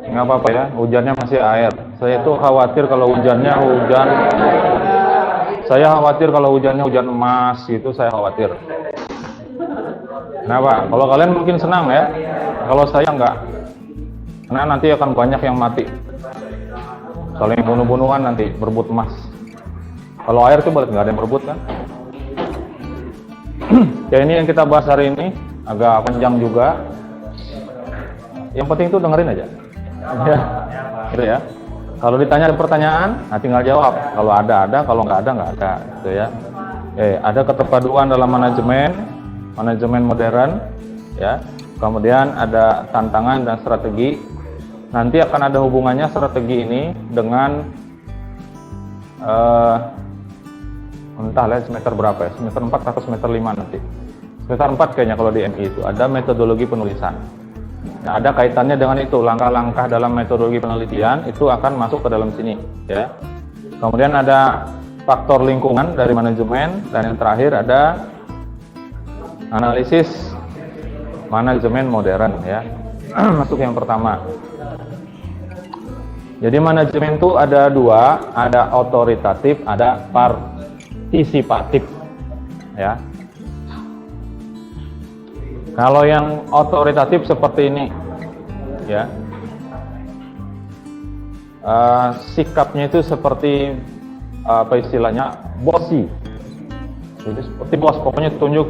Nggak apa-apa ya, hujannya masih air. Saya tuh khawatir kalau hujannya hujan. Saya khawatir kalau hujannya hujan emas gitu, saya khawatir. Kenapa? Kalau kalian mungkin senang ya. Kalau saya enggak. Karena nanti akan banyak yang mati. Saling bunuh-bunuhan nanti berebut emas. Kalau air tuh nggak ada yang berebut kan? Ya ini yang kita bahas hari ini agak panjang juga. Yang penting tuh dengerin aja. Ya, gitu ya. Kalau ditanya ada pertanyaan, nah tinggal jawab. Kalau ada, kalau nggak ada, gitu ya. Ada keterpaduan dalam manajemen modern, ya. Kemudian ada tantangan dan strategi. Nanti akan ada hubungannya strategi ini dengan entahlah semester berapa ya, semester 4 atau semester 5 nanti. Semester 4 kayaknya kalau di MI itu ada metodologi penulisan. Nah, ada kaitannya dengan itu, langkah-langkah dalam metodologi penelitian itu akan masuk ke dalam sini, ya. Kemudian ada faktor lingkungan dari manajemen, dan yang terakhir ada analisis manajemen modern, ya. Masuk yang pertama. Jadi manajemen itu ada dua, ada otoritatif, ada partisipatif, ya. Kalau yang otoritatif seperti ini, ya, sikapnya itu seperti apa istilahnya, bossy. Jadi seperti bos, pokoknya tunjuk.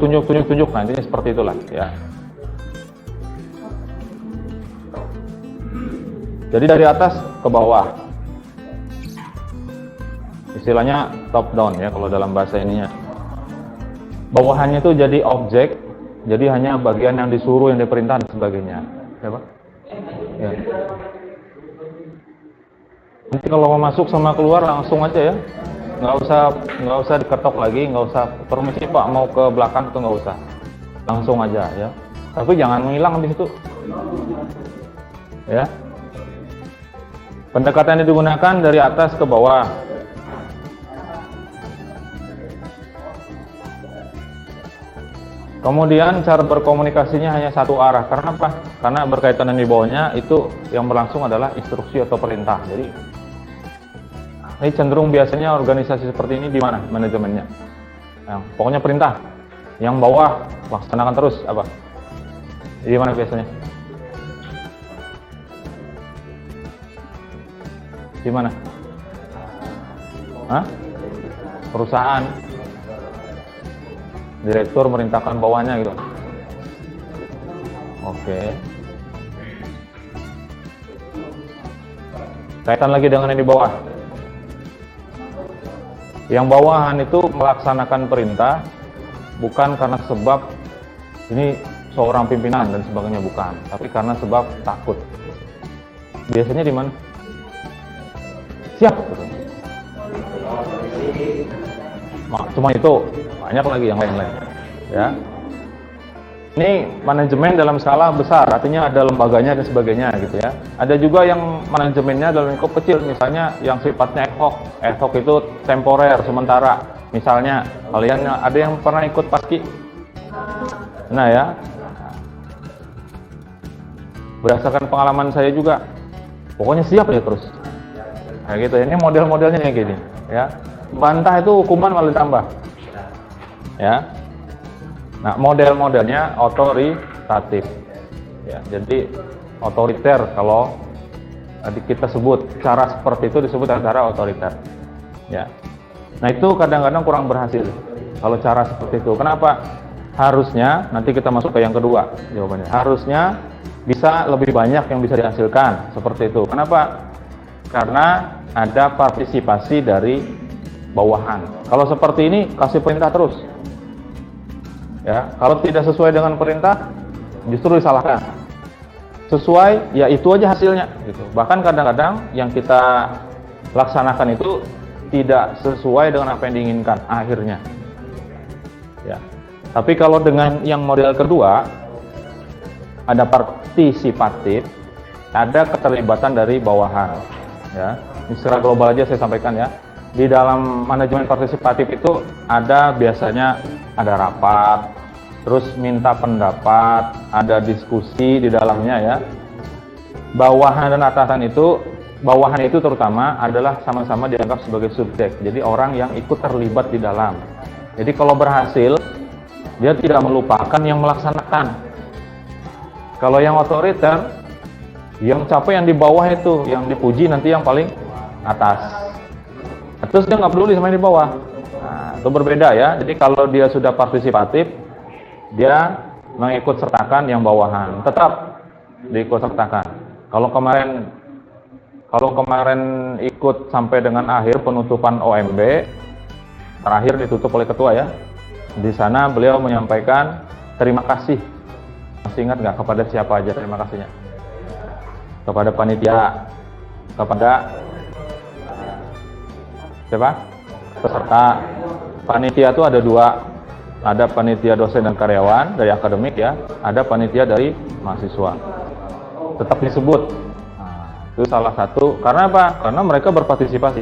Nah intinya seperti itulah, ya. Jadi dari atas ke bawah, istilahnya top down ya kalau dalam bahasa ininya. Bawahannya itu jadi objek, jadi hanya bagian yang disuruh, yang diperintah dan sebagainya. Ya Pak? Ya. Nanti kalau mau masuk sama keluar langsung aja ya, nggak usah diketok lagi, nggak usah permisi Pak mau ke belakang itu nggak usah, langsung aja ya. Tapi jangan menghilang di situ. Ya. Pendekatan yang digunakan dari atas ke bawah. Kemudian cara berkomunikasinya hanya satu arah. Karena apa? Karena berkaitan dengan di bawahnya itu yang berlangsung adalah instruksi atau perintah. Jadi ini cenderung biasanya organisasi seperti ini di mana manajemennya? Pokoknya perintah. Yang bawah laksanakan terus apa? Di mana biasanya? Di mana? Hah? Perusahaan. Direktur merintahkan bawahnya gitu. Oke. Kaitan lagi dengan yang di bawah. Yang bawahan itu melaksanakan perintah bukan karena sebab ini seorang pimpinan dan sebagainya, bukan, tapi karena sebab takut. Biasanya di mana? Siap. Cuma itu, banyak lagi yang lain-lain. Ya. Ini manajemen dalam skala besar, artinya ada lembaganya dan sebagainya gitu ya. Ada juga yang manajemennya dalam lingkup kecil, misalnya yang sifatnya ad hoc. Ad hoc itu temporer, sementara. Misalnya kalian ada yang pernah ikut paski? Nah ya, berdasarkan pengalaman saya juga, pokoknya siap ya terus. Nah gitu ya, ini model-modelnya kayak gini ya. Bantah itu hukuman malah ditambah ya. Nah model-modelnya otoritatif ya, jadi otoriter. Kalau kita sebut cara seperti itu disebut cara otoriter ya. Nah itu kadang-kadang kurang berhasil kalau cara seperti itu. Kenapa? Harusnya, nanti kita masuk ke yang kedua jawabannya, harusnya bisa lebih banyak yang bisa dihasilkan seperti itu. Kenapa? Karena ada partisipasi dari bawahan. Kalau seperti ini kasih perintah terus ya, kalau tidak sesuai dengan perintah justru disalahkan. Sesuai ya itu aja hasilnya gitu. Bahkan kadang-kadang yang kita laksanakan itu tidak sesuai dengan apa yang diinginkan akhirnya ya. Tapi kalau dengan yang model kedua, ada partisipatif, ada keterlibatan dari bawahan ya. Ini secara global aja saya sampaikan ya. Di dalam manajemen partisipatif itu ada biasanya ada rapat, terus minta pendapat, ada diskusi di dalamnya ya. bawahan dan atasan itu, bawahan itu terutama adalah sama-sama dianggap sebagai subjek. Jadi orang yang ikut terlibat di dalam. Jadi kalau berhasil, dia tidak melupakan yang melaksanakan. Kalau yang otoriter, yang capek yang di bawah itu, yang dipuji nanti yang paling atas. Terus dia nggak peduli sama yang di bawah. Nah, itu berbeda ya. Jadi kalau dia sudah partisipatif, dia mengikut sertakan yang bawahan. Tetap diikut sertakan. Kalau kemarin ikut sampai dengan akhir penutupan OMB, terakhir ditutup oleh ketua ya. Di sana beliau menyampaikan terima kasih. Masih ingat nggak kepada siapa aja terima kasihnya? Kepada panitia, kepada siapa? Peserta. Panitia itu ada dua, ada panitia dosen dan karyawan dari akademik ya, ada panitia dari mahasiswa. Tetap disebut. Nah, itu salah satu. Karena apa? Karena mereka berpartisipasi.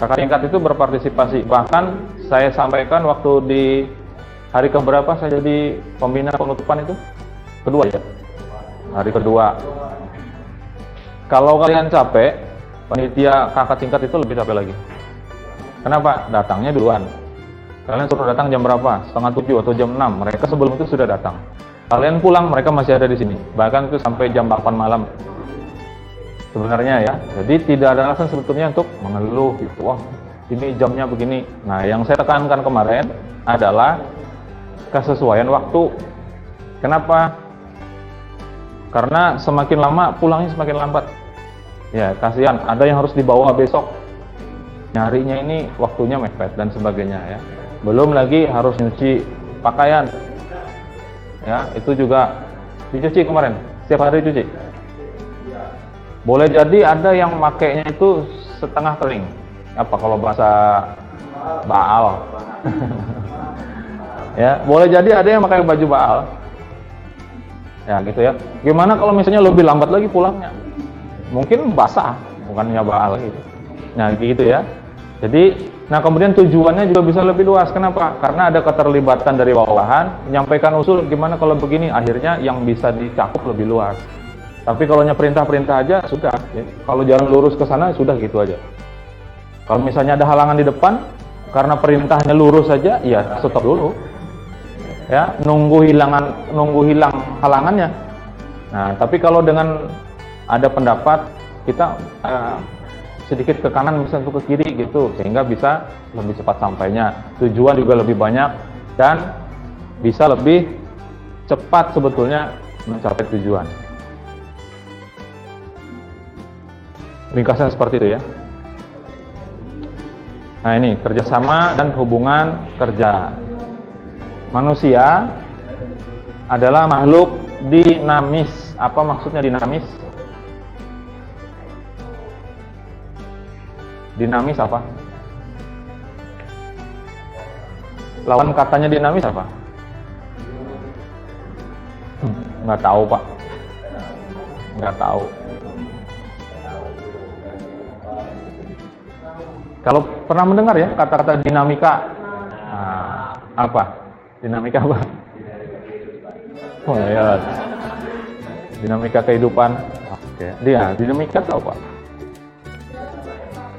Kakak tingkat itu berpartisipasi. Bahkan saya sampaikan waktu di hari keberapa saya jadi pembina penutupan itu? Kedua ya. Hari kedua. Kalau kalian capek, panitia kakak tingkat itu lebih capek lagi. Kenapa? Datangnya duluan. Kalian suruh datang jam berapa? Setengah 7 atau jam 6. Mereka sebelum itu sudah datang. Kalian pulang, mereka masih ada di sini. Bahkan itu sampai jam 8 malam. Sebenarnya ya. Jadi tidak ada alasan sebetulnya untuk mengeluh gitu. Wah, ini jamnya begini. Nah, yang saya tekankan kemarin adalah kesesuaian waktu. Kenapa? Karena semakin lama pulangnya semakin lambat. Ya, kasihan. Ada yang harus dibawa besok. Nyarinya ini waktunya mepet dan sebagainya ya. Belum lagi harus nyuci pakaian. Ya, itu juga dicuci kemarin. Setiap hari dicuci. Boleh jadi ada yang makainya itu setengah kering. Apa kalau bahasa Baal? Ya, boleh jadi ada yang pakai baju Baal. Ya, gitu ya. Gimana kalau misalnya lebih lambat lagi pulangnya? Mungkin basah, bukannya Baal gitu. Nah, gitu ya. Jadi, nah kemudian tujuannya juga bisa lebih luas. Kenapa? Karena ada keterlibatan dari bawahan, menyampaikan usul gimana kalau begini, akhirnya yang bisa dicakup lebih luas. Tapi kalau perintah-perintah aja sudah. Ya. Kalau jalan lurus ke sana sudah gitu aja. Kalau misalnya ada halangan di depan, karena perintahnya lurus saja, ya stop dulu. Ya, nunggu hilang halangannya. Nah, tapi kalau dengan ada pendapat kita sedikit ke kanan bisa ke kiri gitu, sehingga bisa lebih cepat sampainya, tujuan juga lebih banyak dan bisa lebih cepat sebetulnya mencapai tujuan. Ringkasnya seperti itu ya. Nah, ini kerjasama dan hubungan kerja. Manusia adalah makhluk dinamis. Apa maksudnya dinamis? Dinamis apa? Lawan katanya dinamis apa? Nggak tahu, Pak. Nggak tahu. Kalau pernah mendengar ya kata-kata dinamika, nah, apa? Dinamika apa? Oh ya, dinamika kehidupan. Oke, dia dinamika itu apa?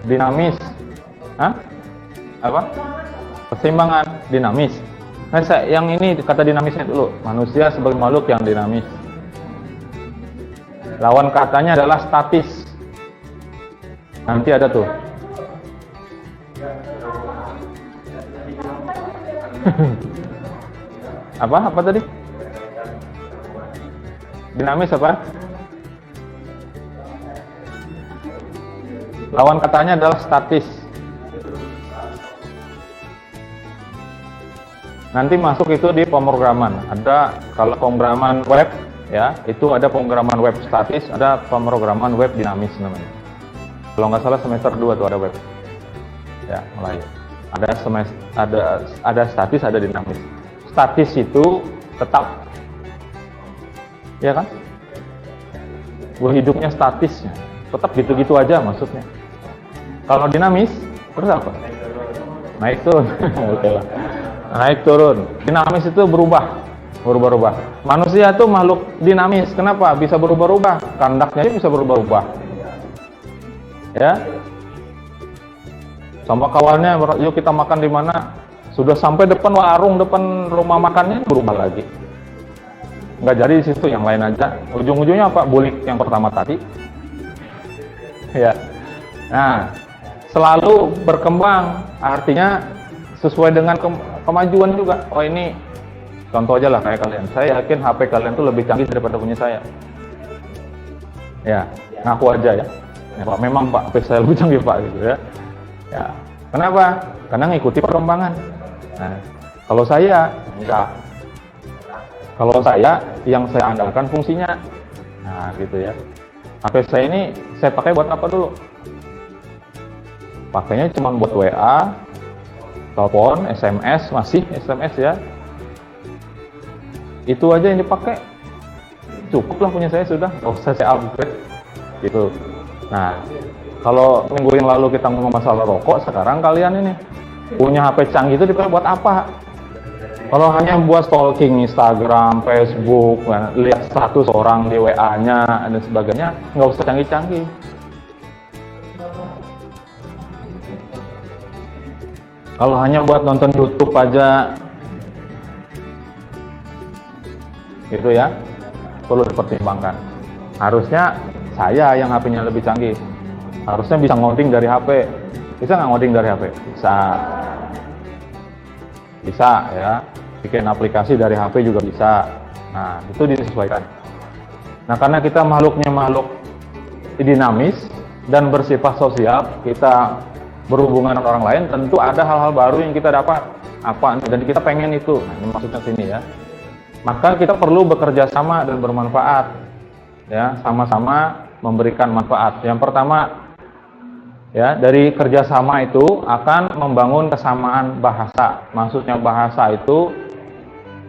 Dinamis, hah? Apa? Keseimbangan, dinamis. Nah, yang ini kata dinamisnya dulu. Manusia sebagai makhluk yang dinamis. Lawan katanya adalah statis. Nanti ada tuh. Apa tadi? Dinamis apa? Lawan katanya adalah statis. Nanti masuk itu di pemrograman. Ada kalau pemrograman web ya, itu ada pemrograman web statis, ada pemrograman web dinamis namanya. Kalau nggak salah semester 2 tuh ada web. Ya, mulai. Ada statis, ada dinamis. Statis itu tetap, ya kan? Hidupnya statisnya, tetap gitu-gitu aja maksudnya. Kalau dinamis, terus apa? Naik turun. Oke lah. Naik turun. Dinamis itu berubah. berubah-ubah. Manusia itu makhluk dinamis. Kenapa? Bisa berubah-ubah. Kandaknya bisa berubah-ubah. Ya. Sama kawannya, yuk kita makan di mana? Sudah sampai depan warung, depan rumah makannya berubah lagi. Nggak jadi di situ, yang lain aja. Ujung-ujungnya apa? Bulik yang pertama tadi. Ya. Nah, selalu berkembang. Artinya sesuai dengan kemajuan juga. Oh ini contoh aja lah kayak kalian. Saya yakin HP kalian tuh lebih canggih daripada punya saya. Ya, ngaku aja ya. Ya Pak, memang Pak, HP saya lebih canggih Pak gitu ya. Ya, kenapa? Karena ngikuti perkembangan. Nah, kalau saya enggak. Kalau saya yang saya andalkan fungsinya. Nah, gitu ya. HP saya ini saya pakai buat apa dulu? Pakainya cuma buat WA, telepon, SMS, masih SMS ya. Itu aja yang dipakai. Cukup lah punya saya sudah, nggak usah saya upgrade. Gitu. Nah, kalau minggu yang lalu kita ngomong masalah rokok, sekarang kalian ini punya HP canggih itu dipakai buat apa? Kalau hanya buat stalking Instagram, Facebook, lihat status orang di WA-nya dan sebagainya, nggak usah canggih-canggih. Kalau hanya buat nonton YouTube aja, gitu ya, perlu dipertimbangkan. Harusnya saya yang HP-nya lebih canggih. Harusnya bisa ngoding dari HP. Bisa nggak ngoding dari HP? Bisa. Bisa ya. Bikin aplikasi dari HP juga bisa. Nah, itu disesuaikan. Nah, karena kita makhluknya makhluk dinamis dan bersifat sosial, kita berhubungan dengan orang lain, tentu ada hal-hal baru yang kita dapat. Apa? Dan kita pengen itu. Nah, ini maksudnya sini ya. Maka kita perlu bekerja sama dan bermanfaat. Ya, sama-sama memberikan manfaat. Yang pertama, ya, dari kerjasama itu akan membangun kesamaan bahasa. Maksudnya bahasa itu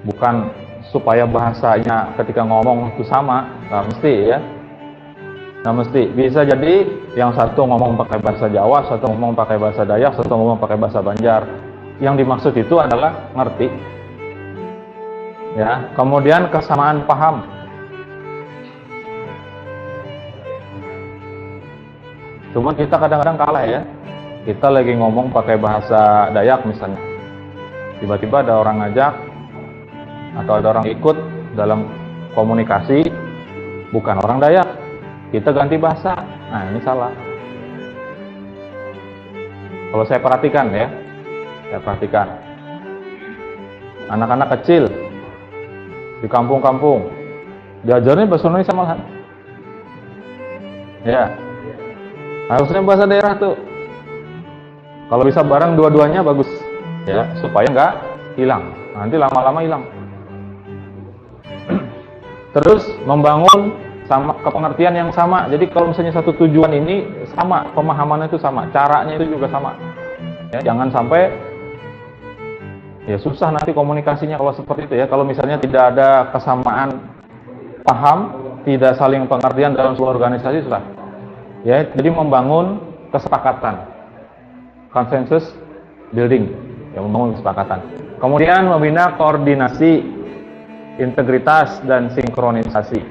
bukan supaya bahasanya ketika ngomong itu sama, nggak mesti ya. Nggak mesti. Bisa jadi yang satu ngomong pakai bahasa Jawa, satu ngomong pakai bahasa Dayak, satu ngomong pakai bahasa Banjar. Yang dimaksud itu adalah ngerti. Ya, kemudian kesamaan paham. Cuma kita kadang-kadang kalah ya. Kita lagi ngomong pakai bahasa Dayak misalnya. Tiba-tiba ada orang ngajak atau ada orang ikut dalam komunikasi bukan orang Dayak. Kita ganti bahasa. Nah, ini salah. Kalau saya perhatikan ya. Saya perhatikan. Anak-anak kecil di kampung-kampung diajarin bahasa Indonesia malahan. Ya. Harusnya bahasa daerah tuh. Kalau bisa bareng dua-duanya bagus. Ya, supaya nggak hilang. Nanti lama-lama hilang. Terus membangun sama kepengertian yang sama. Jadi kalau misalnya satu tujuan ini sama, pemahamannya itu sama, caranya itu juga sama. Ya, jangan sampai ya susah nanti komunikasinya kalau seperti itu ya. Kalau misalnya tidak ada kesamaan paham, tidak saling pengertian dalam sebuah organisasi susah. Ya, jadi membangun kesepakatan, konsensus building, ya, membangun kesepakatan. Kemudian membina koordinasi, integritas dan sinkronisasi.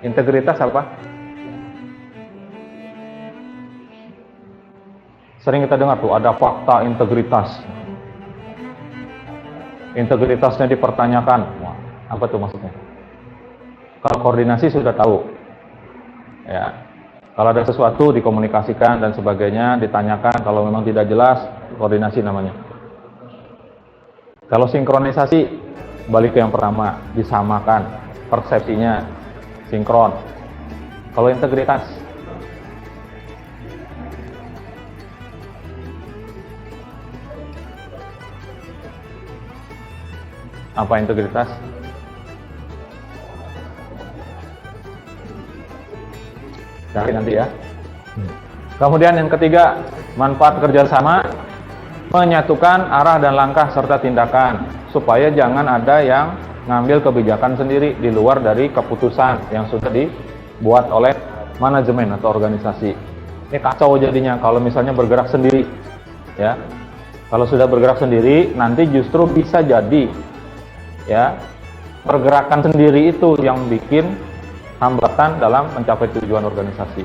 Integritas apa? Sering kita dengar tuh ada fakta integritas. Integritasnya dipertanyakan. Wah, apa tuh maksudnya? Kalau koordinasi sudah tahu. Ya. Kalau ada sesuatu dikomunikasikan dan sebagainya, ditanyakan, kalau memang tidak jelas, koordinasi namanya. Kalau sinkronisasi, balik ke yang pertama, disamakan, persepsinya, sinkron. Kalau integritas, apa integritas? Cari nanti ya. Kemudian yang ketiga, manfaat kerjasama, menyatukan arah dan langkah serta tindakan, supaya jangan ada yang ngambil kebijakan sendiri di luar dari keputusan yang sudah dibuat oleh manajemen atau organisasi. Ini kacau jadinya kalau misalnya bergerak sendiri, ya. Kalau sudah bergerak sendiri, nanti justru bisa jadi, ya, pergerakan sendiri itu yang bikin hambatan dalam mencapai tujuan organisasi.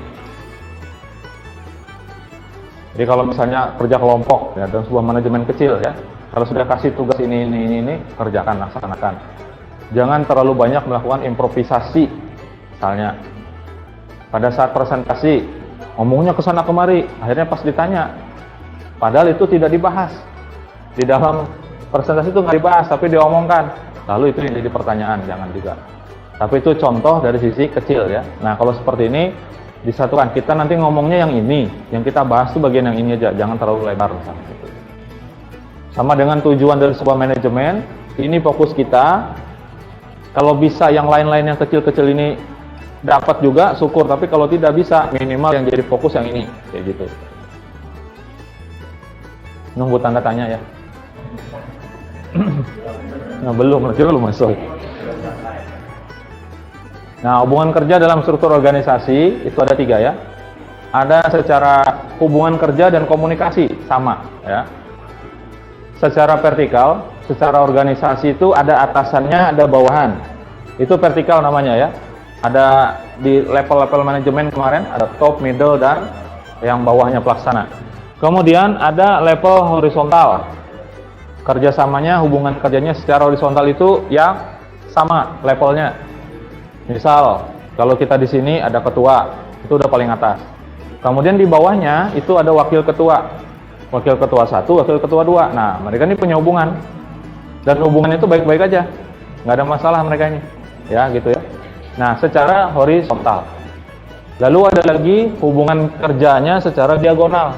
Jadi kalau misalnya kerja kelompok ya, dalam sebuah manajemen kecil ya, kalau sudah kasih tugas ini kerjakan, laksanakan. Jangan terlalu banyak melakukan improvisasi. Misalnya pada saat presentasi ngomongnya kesana kemari, akhirnya pas ditanya, padahal itu tidak dibahas di dalam presentasi, itu nggak dibahas tapi diomongkan, lalu itu yang jadi pertanyaan. Jangan juga. Tapi itu contoh dari sisi kecil ya. Nah kalau seperti ini disatukan, kita nanti ngomongnya yang ini, yang kita bahas itu bagian yang ini aja, jangan terlalu lebar misalnya. Sama dengan tujuan dari sebuah manajemen, ini fokus kita. Kalau bisa yang lain-lain yang kecil-kecil ini dapat juga, syukur. Tapi kalau tidak bisa, minimal yang jadi fokus yang ini, kayak gitu. Nunggu tanda tanya ya. Nah, belum masuk. Nah, hubungan kerja dalam struktur organisasi itu ada 3 ya. Ada secara hubungan kerja dan komunikasi, sama ya. Secara vertikal, secara organisasi itu ada atasannya, ada bawahan. Itu vertikal namanya ya. Ada di level-level manajemen kemarin, ada top, middle, dan yang bawahnya pelaksana. Kemudian ada level horizontal. Kerjasamanya, hubungan kerjanya secara horizontal itu yang sama levelnya. Misal, kalau kita di sini ada ketua, itu udah paling atas. Kemudian di bawahnya itu ada wakil ketua 1, wakil ketua 2. Nah, mereka ini punya hubungan. Dan hubungannya itu baik-baik aja. Nggak ada masalah mereka ini. Ya, gitu ya. Nah, secara horizontal. Lalu ada lagi hubungan kerjanya secara diagonal.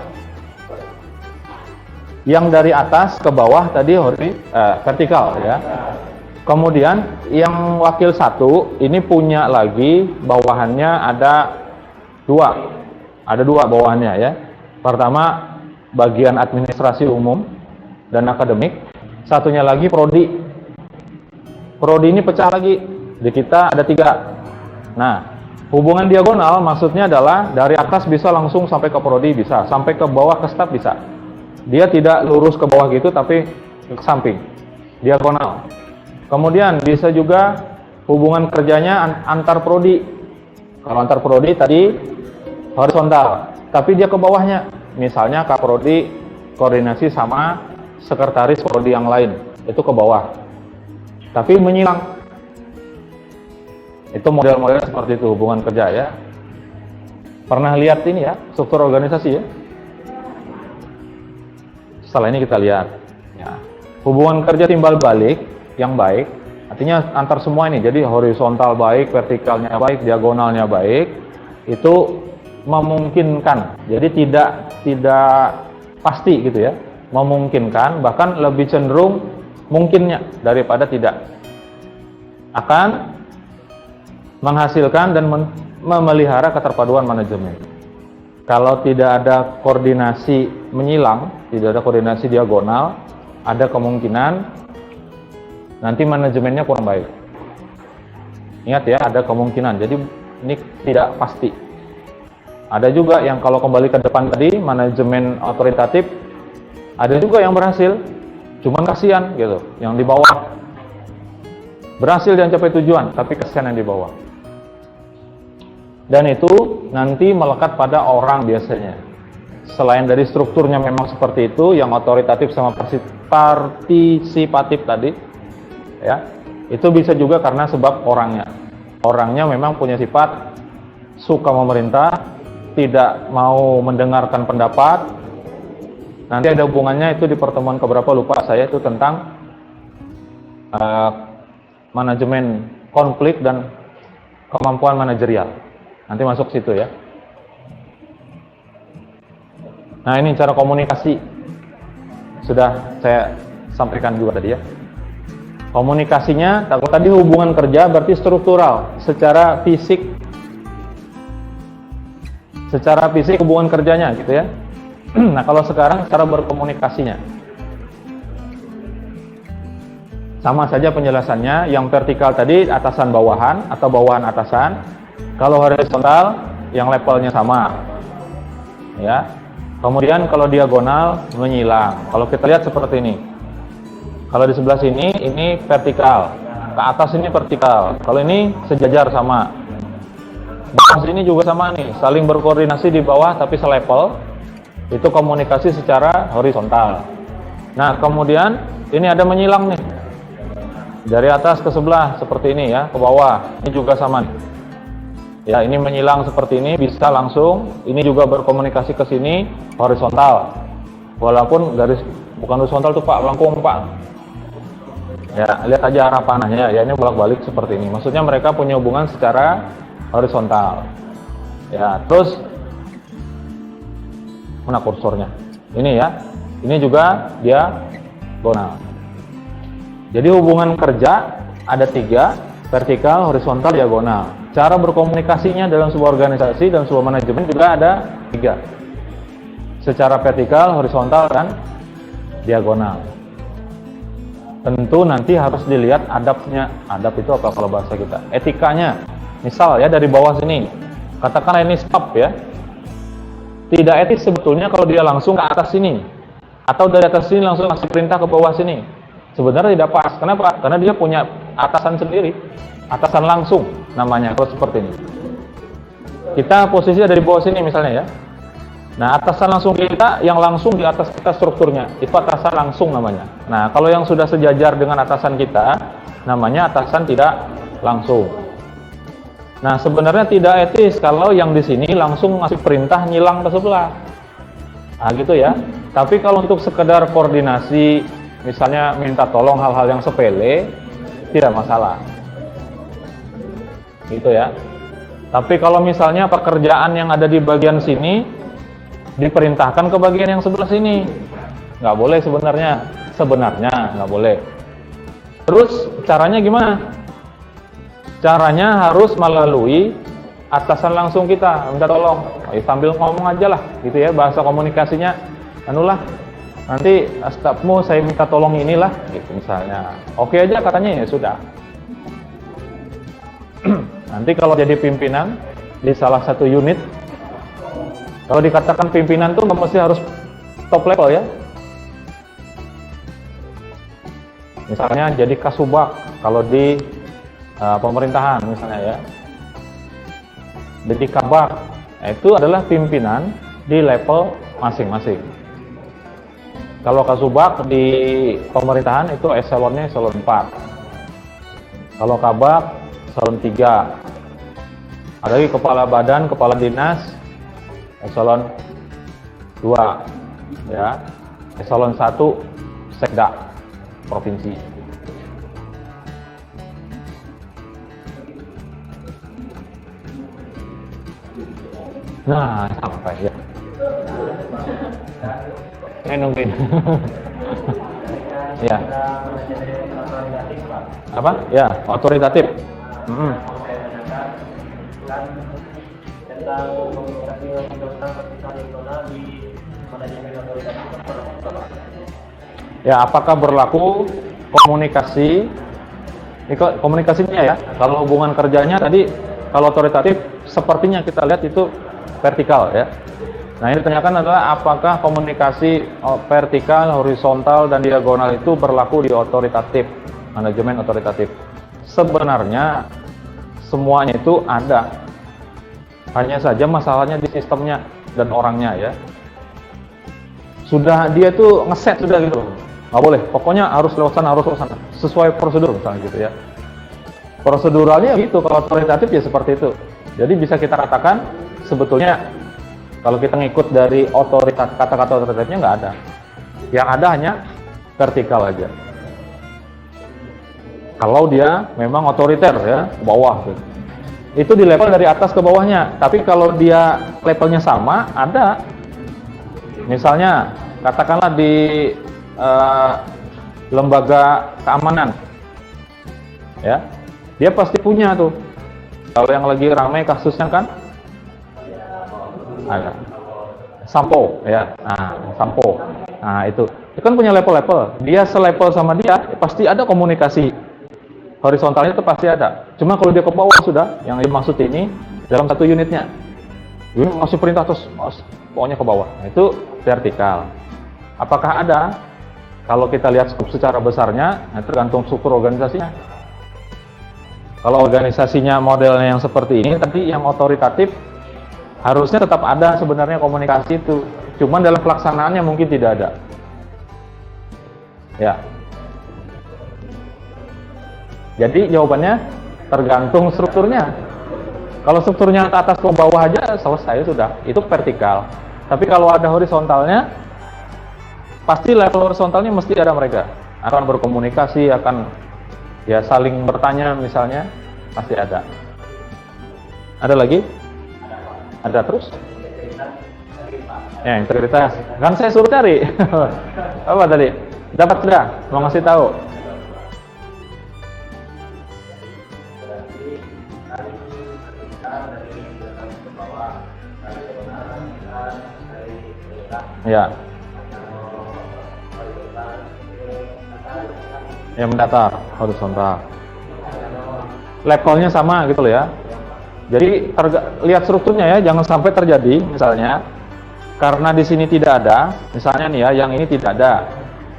Yang dari atas ke bawah tadi vertikal ya. Kemudian yang wakil 1 ini punya lagi bawahannya ada 2. Ada 2 bawahannya ya. Pertama bagian administrasi umum dan akademik. Satunya lagi prodi. Prodi ini pecah lagi. Di kita ada 3. Nah, hubungan diagonal maksudnya adalah dari atas bisa langsung sampai ke prodi, bisa sampai ke bawah ke staf bisa. Dia tidak lurus ke bawah gitu tapi ke samping. Diagonal. Kemudian bisa juga hubungan kerjanya antar prodi. Kalau antar prodi tadi horizontal, tapi dia ke bawahnya. Misalnya Kaprodi koordinasi sama sekretaris prodi yang lain, itu ke bawah. Tapi menyilang. Itu model-model seperti itu hubungan kerja ya. Pernah lihat ini ya, struktur organisasi ya? Setelah ini kita lihat ya. Hubungan kerja timbal balik yang baik, artinya antar semua ini, jadi horizontal baik, vertikalnya baik, diagonalnya baik, itu memungkinkan. Jadi tidak pasti gitu ya, memungkinkan, bahkan lebih cenderung mungkinnya daripada tidak, akan menghasilkan dan memelihara keterpaduan manajemen. Kalau tidak ada koordinasi menyilang, tidak ada koordinasi diagonal, ada kemungkinan nanti manajemennya kurang baik. Ingat ya, ada kemungkinan. Jadi ini tidak pasti. Ada juga yang kalau kembali ke depan tadi, manajemen otoritatif, ada juga yang berhasil, cuman kasihan gitu, yang di bawah. Berhasil dan capai tujuan, tapi kasihan yang di bawah. Dan itu nanti melekat pada orang biasanya. Selain dari strukturnya memang seperti itu, yang otoritatif sama partisipatif tadi, ya, itu bisa juga karena sebab orangnya. Orangnya memang punya sifat suka memerintah, tidak mau mendengarkan pendapat. Nanti ada hubungannya itu di pertemuan keberapa lupa saya, itu tentang manajemen konflik dan kemampuan manajerial. Nanti masuk situ ya. Nah, ini cara komunikasi. Sudah saya sampaikan juga tadi ya. Komunikasinya, kalau tadi hubungan kerja berarti struktural, secara fisik hubungan kerjanya gitu ya. Nah, kalau sekarang cara berkomunikasinya sama saja penjelasannya. Yang vertikal tadi atasan bawahan atau bawahan atasan. Kalau horizontal yang levelnya sama ya. Kemudian kalau diagonal menyilang. Kalau kita lihat seperti ini, kalau di sebelah sini ini vertikal, ke atas ini vertikal, kalau ini sejajar sama. Bawah sini juga sama nih, saling berkoordinasi di bawah tapi selevel. Itu komunikasi secara horizontal. Nah, kemudian ini ada menyilang nih. Dari atas ke sebelah seperti ini ya, ke bawah. Ini juga sama nih. Ya, ini menyilang seperti ini, bisa langsung. Ini juga berkomunikasi ke sini horizontal. Walaupun garis bukan horizontal tuh Pak, melengkung Pak. Ya, lihat aja arah panahnya ya, ini bolak-balik seperti ini. Maksudnya mereka punya hubungan secara horizontal. Ya, terus mana kursornya? Ini ya. Ini juga diagonal. Jadi hubungan kerja ada 3, vertikal, horizontal, diagonal. Cara berkomunikasinya dalam sebuah organisasi dan sebuah manajemen juga ada 3. Secara vertikal, horizontal, dan diagonal. Tentu nanti harus dilihat adabnya. Adab itu apa kalau bahasa kita? Etikanya. Misal ya dari bawah sini, katakanlah ini staf ya. Tidak etis sebetulnya kalau dia langsung ke atas sini, atau dari atas sini langsung kasih perintah ke bawah sini. Sebenarnya tidak pas. Kenapa? Karena dia punya atasan sendiri, atasan langsung namanya kalau seperti ini. Kita posisi dari bawah sini misalnya ya. Nah, atasan langsung kita yang langsung di atas kita strukturnya, itu atasan langsung namanya. Nah, kalau yang sudah sejajar dengan atasan kita, namanya atasan tidak langsung. Nah, sebenarnya tidak etis kalau yang di sini langsung ngasih perintah nyilang ke sebelah. Nah, gitu ya. Tapi kalau untuk sekedar koordinasi, misalnya minta tolong hal-hal yang sepele, tidak masalah. Gitu ya. Tapi kalau misalnya pekerjaan yang ada di bagian sini diperintahkan ke bagian yang sebelah sini, nggak boleh sebenarnya. Sebenarnya nggak boleh. Terus caranya gimana? Caranya harus melalui atasan langsung kita, minta tolong. Sambil ngomong aja lah, gitu ya, bahasa komunikasinya. Anulah, nanti stafmu saya minta tolong inilah, gitu misalnya. Oke aja katanya, ya sudah. Nanti kalau jadi pimpinan di salah satu unit, kalau dikatakan pimpinan tuh nggak mesti harus top level ya. Misalnya jadi kasubag kalau di pemerintahan misalnya ya. Jadi kabak, itu adalah pimpinan di level masing-masing. Kalau kasubag di pemerintahan itu eselonnya eselon 4. Kalau kabak eselon 3. Ada lagi kepala badan, kepala dinas eselon 2 ya. Eselon 1 sekda provinsi. Nah, sampai ya. Saya nungguin. Ya. Apa? Ya, otoritatif. Ya, apakah berlaku komunikasi? Ini komunikasinya ya. Kalau hubungan kerjanya tadi, kalau otoritatif, sepertinya kita lihat itu vertikal ya. Nah, ini ditanyakan adalah apakah komunikasi vertikal, horizontal, dan diagonal itu berlaku di otoritatif, manajemen otoritatif. Sebenarnya semuanya itu ada. Hanya saja masalahnya di sistemnya dan orangnya ya. Sudah dia tuh ngeset sudah gitu. Nggak boleh, pokoknya harus lewat sana, harus lewat sana. Sesuai prosedur misalnya gitu ya. Proseduralnya gitu, kalau otoritatif ya seperti itu. Jadi bisa kita katakan sebetulnya kalau kita ngikut dari otoritas, kata-kata otoritatifnya nggak ada. Yang ada hanya vertikal aja. Kalau dia memang otoriter ya, ke bawah gitu. Itu di level dari atas ke bawahnya. Tapi kalau dia levelnya sama, ada. Misalnya katakanlah di lembaga keamanan ya, dia pasti punya tuh. Kalau yang lagi ramai kasusnya kan ada Sampo ya. Nah, Sampo. Nah, itu kan punya level-level. Dia selevel sama dia, pasti ada komunikasi. Horizontalnya itu pasti ada. Cuma kalau dia ke bawah sudah, yang dimaksud ini dalam satu unitnya. Ini masih perintah terus pokoknya ke bawah. Nah, itu vertikal. Apakah ada? Kalau kita lihat secara besarnya, nah tergantung struktur organisasinya. Kalau organisasinya modelnya yang seperti ini, tapi yang otoritatif harusnya tetap ada sebenarnya komunikasi itu. Cuman dalam pelaksanaannya mungkin tidak ada. Ya. Jadi jawabannya tergantung strukturnya. Kalau strukturnya ke atas ke bawah aja selesai sudah, itu vertikal. Tapi kalau ada horizontalnya, pasti level horizontalnya mesti ada mereka. Akan berkomunikasi, akan ya saling bertanya misalnya, pasti ada. Ada lagi? Ada terus? Ya, integritas. Kan saya suruh cari. Apa tadi? Dapat sudah? Mau ngasih tahu? Ya. Yang mendatar, horizontal. Levelnya sama gitu loh ya. Jadi lihat strukturnya ya, jangan sampai terjadi misalnya karena di sini tidak ada, misalnya nih ya, yang ini tidak ada.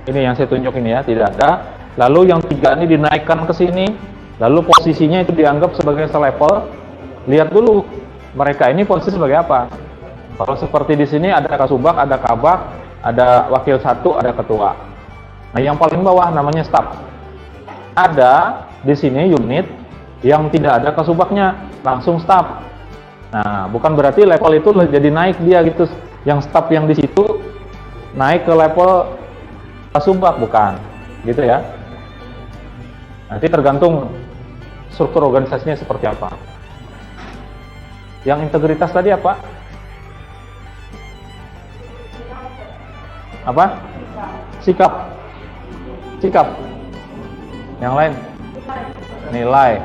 Ini yang saya tunjuk ini ya, tidak ada. Lalu yang 3 ini dinaikkan ke sini, lalu posisinya itu dianggap sebagai selevel. Lihat dulu mereka ini posisi sebagai apa. Kalau seperti di sini ada kasubag, ada kabag, ada wakil 1, ada ketua. Nah, yang paling bawah namanya staf. Ada di sini unit yang tidak ada kasubagnya, langsung staf. Nah, bukan berarti level itu jadi naik dia gitu. Yang staf yang di situ naik ke level kasubag, bukan. Gitu ya. Nanti tergantung struktur organisasinya seperti apa. Yang integritas tadi apa? Apa? Sikap. Sikap. Yang lain? Nilai.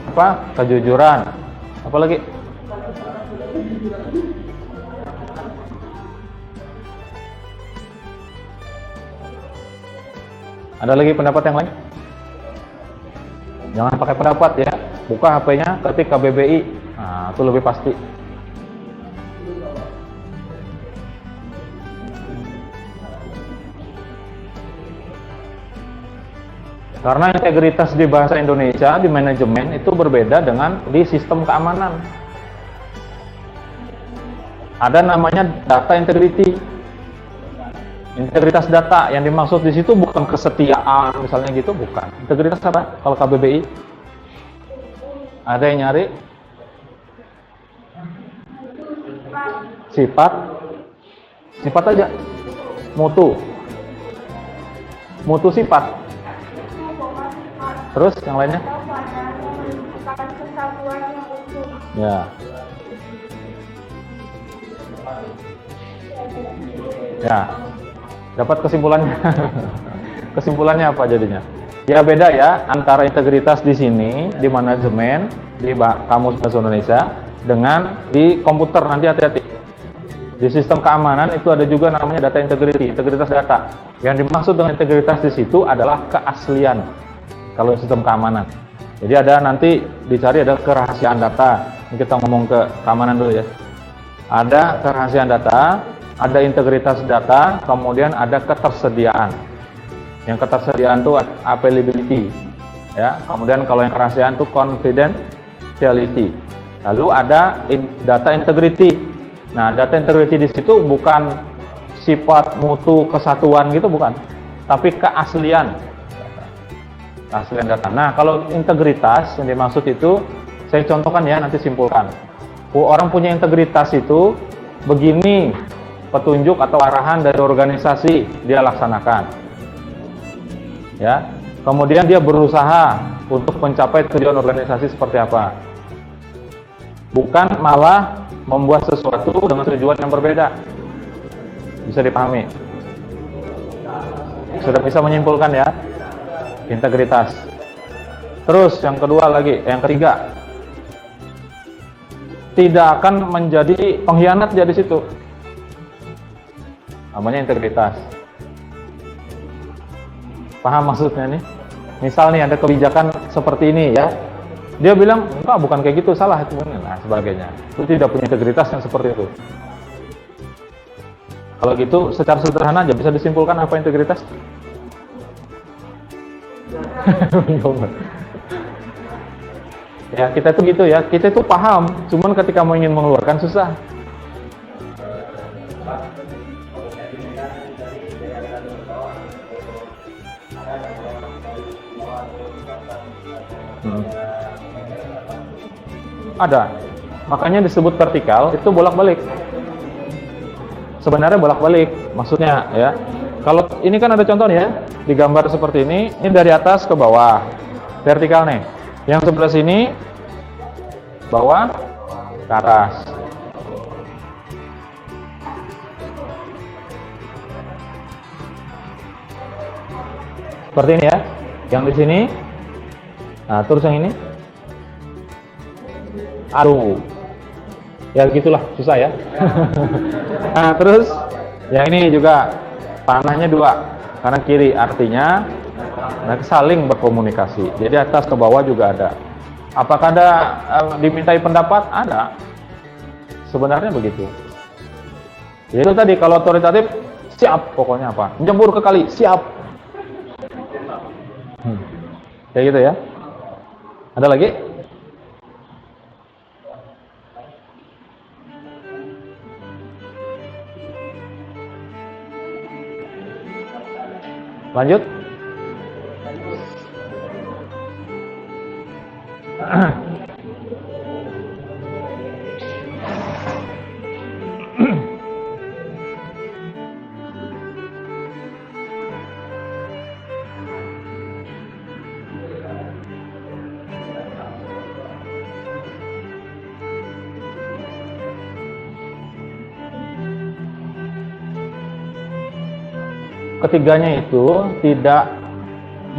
Apa? Kejujuran. Apa lagi? Ada lagi pendapat yang lain? Jangan pakai pendapat ya. Buka HP-nya, ketik KBBI. Nah, itu lebih pasti. Karena integritas di bahasa Indonesia, di manajemen itu berbeda dengan di sistem keamanan. Ada namanya data integrity. Integritas data yang dimaksud di situ bukan kesetiaan misalnya gitu, bukan. Integritas apa? Kalau KBBI? Ada yang nyari? Sifat? Sifat aja. Mutu. Mutu sifat. Terus yang lainnya? Ya. Ya. Dapat kesimpulannya. Kesimpulannya apa jadinya? Ya beda ya antara integritas di sini di manajemen di Kamus Bahasa Indonesia dengan di komputer. Nanti hati-hati. Di sistem keamanan itu ada juga namanya data integrity, integritas data. Yang dimaksud dengan integritas di situ adalah keaslian. Kalau sistem keamanan. Jadi ada nanti dicari ada kerahasiaan data. Ini kita ngomong ke keamanan dulu ya. Ada kerahasiaan data, ada integritas data, kemudian ada ketersediaan. Yang ketersediaan itu availability. Ya, kemudian kalau yang kerahasiaan itu confidentiality. Lalu ada data integrity. Nah, data integrity di situ bukan sifat, mutu, kesatuan gitu bukan, tapi keaslian. Keaslian data. Nah, kalau integritas yang dimaksud itu, saya contohkan ya, nanti simpulkan. Orang punya integritas itu begini petunjuk atau arahan dari organisasi dia laksanakan. Ya. Kemudian dia berusaha untuk mencapai tujuan organisasi seperti apa. Bukan malah membuat sesuatu dengan tujuan yang berbeda. Bisa dipahami? Sudah bisa menyimpulkan ya? Integritas. Terus yang kedua lagi, yang ketiga, tidak akan menjadi pengkhianat dia di situ. Namanya integritas. Paham maksudnya nih? Misal nih ada kebijakan seperti ini ya, dia bilang enggak, bukan kayak gitu, salah itu, nah sebagainya. Itu tidak punya integritas yang seperti itu. Kalau gitu secara sederhana aja bisa disimpulkan apa integritas? Ya, kita itu gitu ya, kita itu paham, cuman ketika mau ingin mengeluarkan susah. Ada, makanya disebut vertikal itu bolak-balik. Sebenarnya bolak-balik, maksudnya ya. Kalau ini kan ada contohnya, digambar seperti ini dari atas ke bawah, vertikal nih. Yang sebelah sini bawah ke atas. Seperti ini ya. Yang di sini. Nah, terus yang ini. Aduh. Ya gitulah, susah ya. Nah, terus yang ini juga panahnya dua, kanan kiri, artinya mereka saling berkomunikasi. Jadi atas ke bawah juga ada. Apakah ada dimintai pendapat? Ada. Sebenarnya begitu. Jadi itu tadi, kalau otoritatif siap pokoknya apa? Menjembur ke kali, siap. Kayak gitu ya. Ada lagi? Lanjut. Ketiganya itu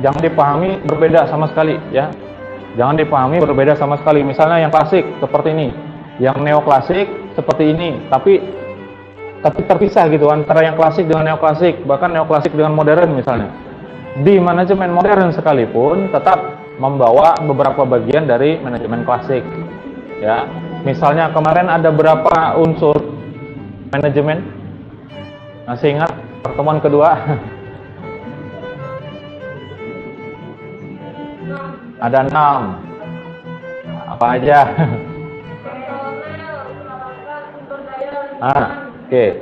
jangan dipahami berbeda sama sekali ya. Jangan dipahami berbeda sama sekali. Misalnya yang klasik seperti ini, yang neoklasik seperti ini, tapi terpisah gitu antara yang klasik dengan neoklasik, bahkan neoklasik dengan modern misalnya. Di manajemen modern sekalipun tetap membawa beberapa bagian dari manajemen klasik. Ya. Misalnya kemarin ada berapa unsur manajemen? Masih ingat pertemuan kedua? Ada 6. Apa aja? Oke.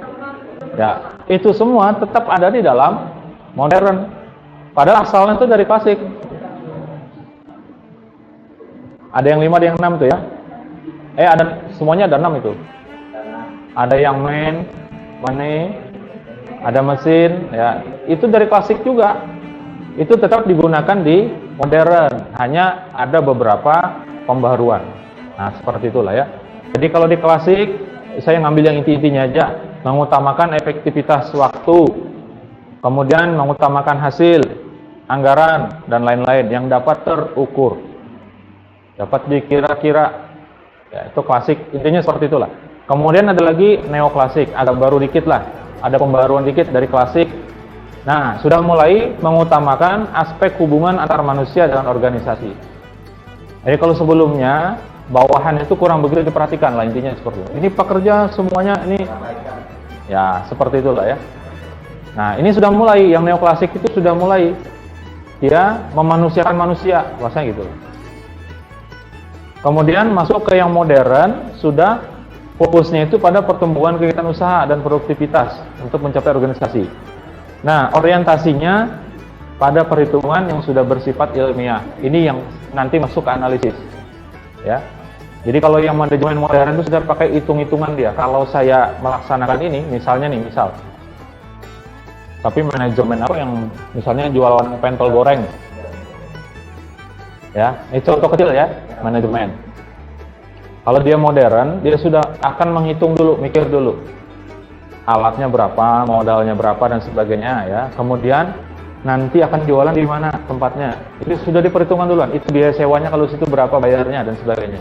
Ya, itu semua tetap ada di dalam modern. Padahal asalnya itu dari klasik. Ada yang 5, ada yang 6 tuh ya. Semuanya ada 6 itu. Ada yang money, ada mesin, ya. Itu dari klasik juga. Itu tetap digunakan di modern, hanya ada beberapa pembaharuan. Nah, seperti itulah ya. Jadi kalau di klasik, saya ngambil yang inti-intinya aja, mengutamakan efektivitas waktu, kemudian mengutamakan hasil, anggaran, dan lain-lain yang dapat terukur, dapat dikira-kira. Ya, itu klasik, intinya seperti itulah. Kemudian ada lagi neoklasik, agak baru dikit lah, ada pembaharuan dikit dari klasik. Nah, sudah mulai mengutamakan aspek hubungan antar manusia dengan organisasi. Jadi kalau sebelumnya bawahan itu kurang begitu diperhatikan lah, intinya seperti itu. Ini pekerja semuanya ini, ya seperti itulah ya. Nah, ini sudah mulai, yang neoklasik itu sudah mulai dia memanusiakan manusia, bahasanya gitu. Kemudian masuk ke yang modern, sudah fokusnya itu pada pertumbuhan kegiatan usaha dan produktivitas untuk mencapai organisasi. Nah, orientasinya pada perhitungan yang sudah bersifat ilmiah. Ini yang nanti masuk ke analisis. Ya. Jadi kalau yang manajemen modern itu sudah pakai hitung-hitungan dia. Kalau saya melaksanakan ini, misalnya nih, tapi manajemen apa yang misalnya jualan pentol goreng. Ya, itu contoh kecil ya, manajemen. Kalau dia modern, dia sudah akan menghitung dulu, mikir dulu. Alatnya berapa, modalnya berapa dan sebagainya ya. Kemudian nanti akan jualan di mana tempatnya. Itu sudah diperhitungkan duluan. Itu biaya sewanya kalau situ berapa bayarnya dan sebagainya.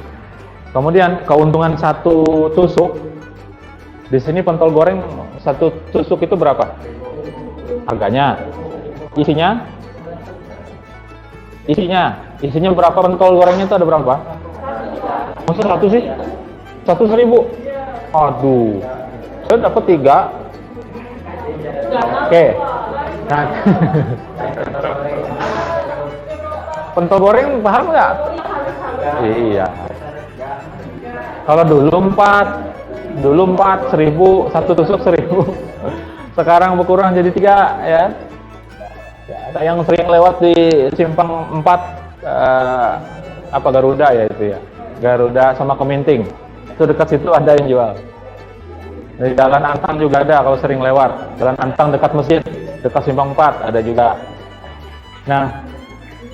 Kemudian keuntungan satu tusuk. Di sini pentol goreng satu tusuk itu berapa? Harganya. Isinya berapa pentol gorengnya itu ada berapa? Maksud satu sih? 100.000. Aduh. Saya dapat 3. Oke. Nah. Pentol goreng paham nggak? Iya. Kalau dulu 4, 1000, satu tusuk 1000. Sekarang berkurang jadi 3 ya. Ada yang sering lewat di simpang 4 apa Garuda ya itu ya. Garuda sama Keminting. Itu dekat situ ada yang jual. Di Jalan Antang juga ada kalau sering lewat. Jalan Antang dekat masjid, dekat simpang 4 ada juga. Nah,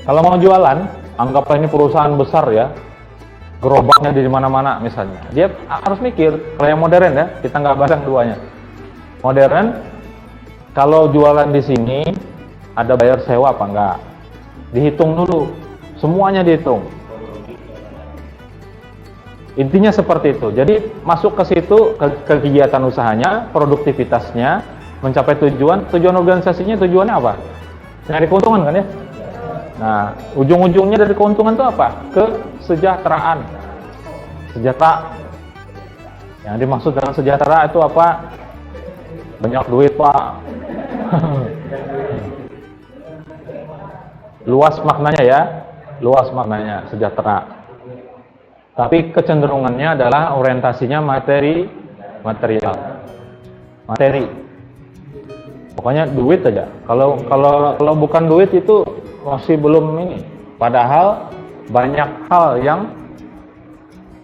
kalau mau jualan, anggaplah ini perusahaan besar ya. Gerobaknya di mana-mana misalnya. Dia harus mikir, kalau yang modern ya, kita nggak bahas yang duanya. Modern, kalau jualan di sini ada bayar sewa apa enggak? Dihitung dulu, semuanya dihitung. Intinya seperti itu. Jadi masuk ke situ, ke kegiatan usahanya, produktivitasnya, mencapai tujuan organisasinya, tujuannya apa? Nyari keuntungan kan ya? Nah, ujung-ujungnya dari keuntungan itu apa? Kesejahteraan. Sejahtera. Yang dimaksud dengan sejahtera itu apa? Banyak duit, Pak. Luas maknanya ya. Luas maknanya sejahtera. Tapi kecenderungannya adalah orientasinya material. Materi. Pokoknya duit aja. Kalau bukan duit itu masih belum ini. Padahal banyak hal yang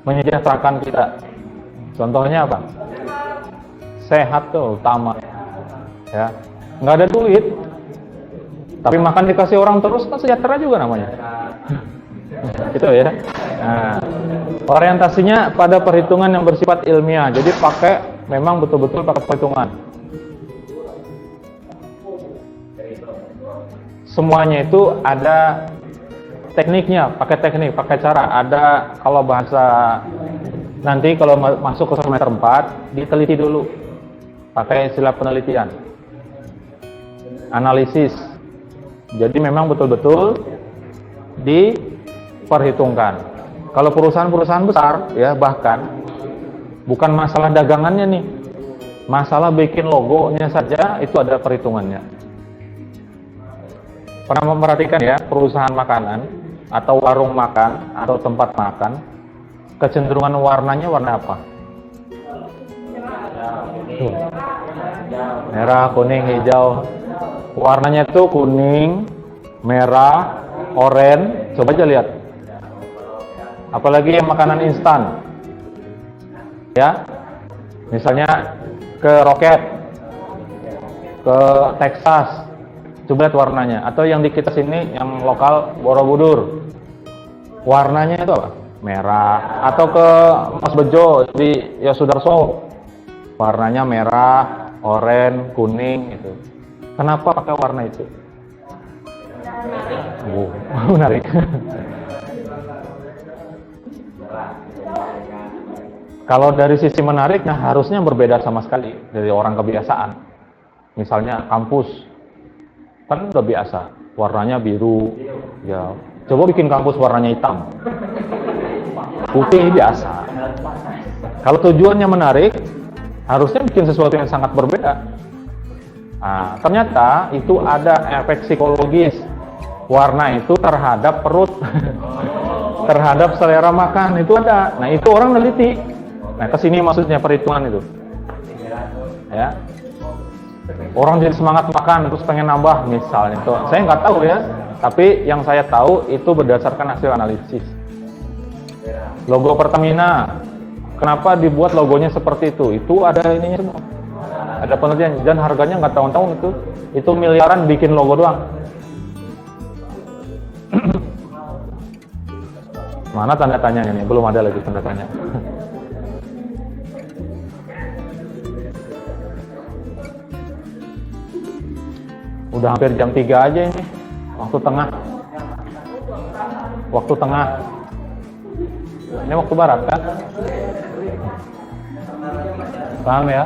menyejahterakan kita. Contohnya apa? Sehat tuh utama. Ya. Nggak ada duit, tapi makan dikasih orang terus kan sejahtera juga namanya. Gitu ya. Nah, orientasinya pada perhitungan yang bersifat ilmiah. Jadi memang betul-betul pakai perhitungan. Semuanya itu ada tekniknya, pakai teknik, pakai cara. Ada kalau bahasa nanti kalau masuk ke semester 4 diteliti dulu. Pakai istilah penelitian. Analisis. Jadi memang betul-betul diperhitungkan. Kalau perusahaan-perusahaan besar ya bahkan bukan masalah dagangannya nih. Masalah bikin logonya saja itu ada perhitungannya. Pernah memperhatikan ya perusahaan makanan atau warung makan atau tempat makan, kecenderungan warnanya warna apa? Tuh. Merah, kuning, hijau. Warnanya tuh kuning, merah, oranye. Coba aja lihat. Apalagi yang makanan instan. Ya. Misalnya ke Roket, ke Texas. Coba lihat warnanya. Atau yang di kita sini yang lokal Borobudur. Warnanya itu apa? Merah. Atau ke Mas Bejo di Yosudarso. Warnanya merah, oranye, kuning gitu. Kenapa pakai warna itu? Menarik. Kalau dari sisi menariknya harusnya berbeda sama sekali dari orang kebiasaan. Misalnya kampus, kan udah biasa, warnanya biru. Ya, coba bikin kampus warnanya hitam, putih biasa. Kalau tujuannya menarik, harusnya bikin sesuatu yang sangat berbeda. Nah, ternyata itu ada efek psikologis warna itu terhadap perut, terhadap selera makan itu ada. Nah itu orang neliti. Nah kesini maksudnya perhitungan itu. Ya, orang jadi semangat makan terus pengen nambah misalnya itu. Saya nggak tahu ya, tapi yang saya tahu itu berdasarkan hasil analisis. Logo Pertamina, kenapa dibuat logonya seperti itu? Itu ada ininya semua. Ada penelitian dan harganya nggak tahun-tahun itu miliaran bikin logo doang. Mana tanda tanyanya nih? Belum ada lagi tanda tanya. Udah hampir jam 3 aja ini. Waktu tengah. Waktu tengah. Ini waktu barat kan? Paham ya?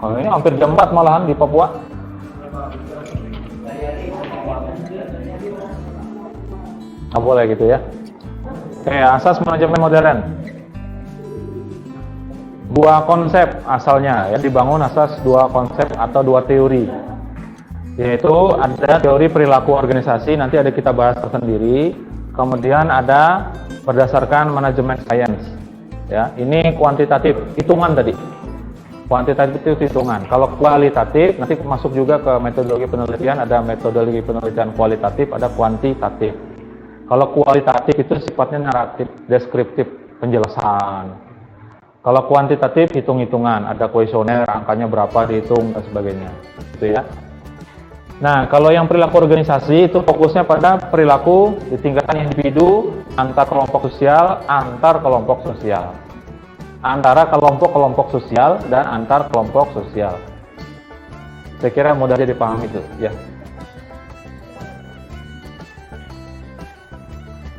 Kalau ini hampir jam 4 malahan di Papua. Nggak boleh gitu ya. Oke, asas manajemen modern. Dua konsep asalnya ya, dibangun asas dua konsep atau dua teori. Yaitu ada teori perilaku organisasi, nanti ada kita bahas tersendiri. kemudian ada berdasarkan manajemen sains. Ya, ini kuantitatif, hitungan tadi. Kuantitatif itu hitungan. Kalau kualitatif nanti masuk juga ke metodologi penelitian, ada metodologi penelitian kualitatif, ada kuantitatif. Kalau kualitatif itu sifatnya naratif, deskriptif, penjelasan. Kalau kuantitatif hitung-hitungan, ada kuesioner, angkanya berapa dihitung dan sebagainya. Gitu ya. Nah, kalau yang perilaku organisasi itu fokusnya pada perilaku di tingkatan individu, antar kelompok sosial, antar kelompok sosial. Antara kelompok-kelompok sosial dan antar kelompok sosial. Saya kira mudah jadi paham itu, ya.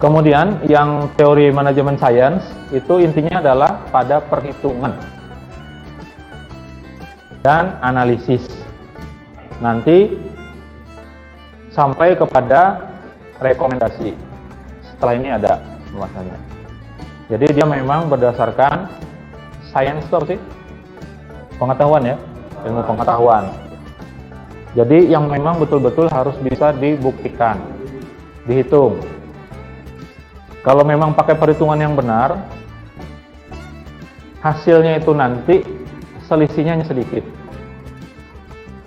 Kemudian yang teori manajemen sains itu intinya adalah pada perhitungan dan analisis. Nanti sampai kepada rekomendasi. Setelah ini ada pembahasannya. Jadi dia memang berdasarkan sains itu apa sih? Pengetahuan ya, ilmu pengetahuan. Jadi yang memang betul-betul harus bisa dibuktikan, dihitung. Kalau memang pakai perhitungan yang benar, hasilnya itu nanti selisihnya hanya sedikit.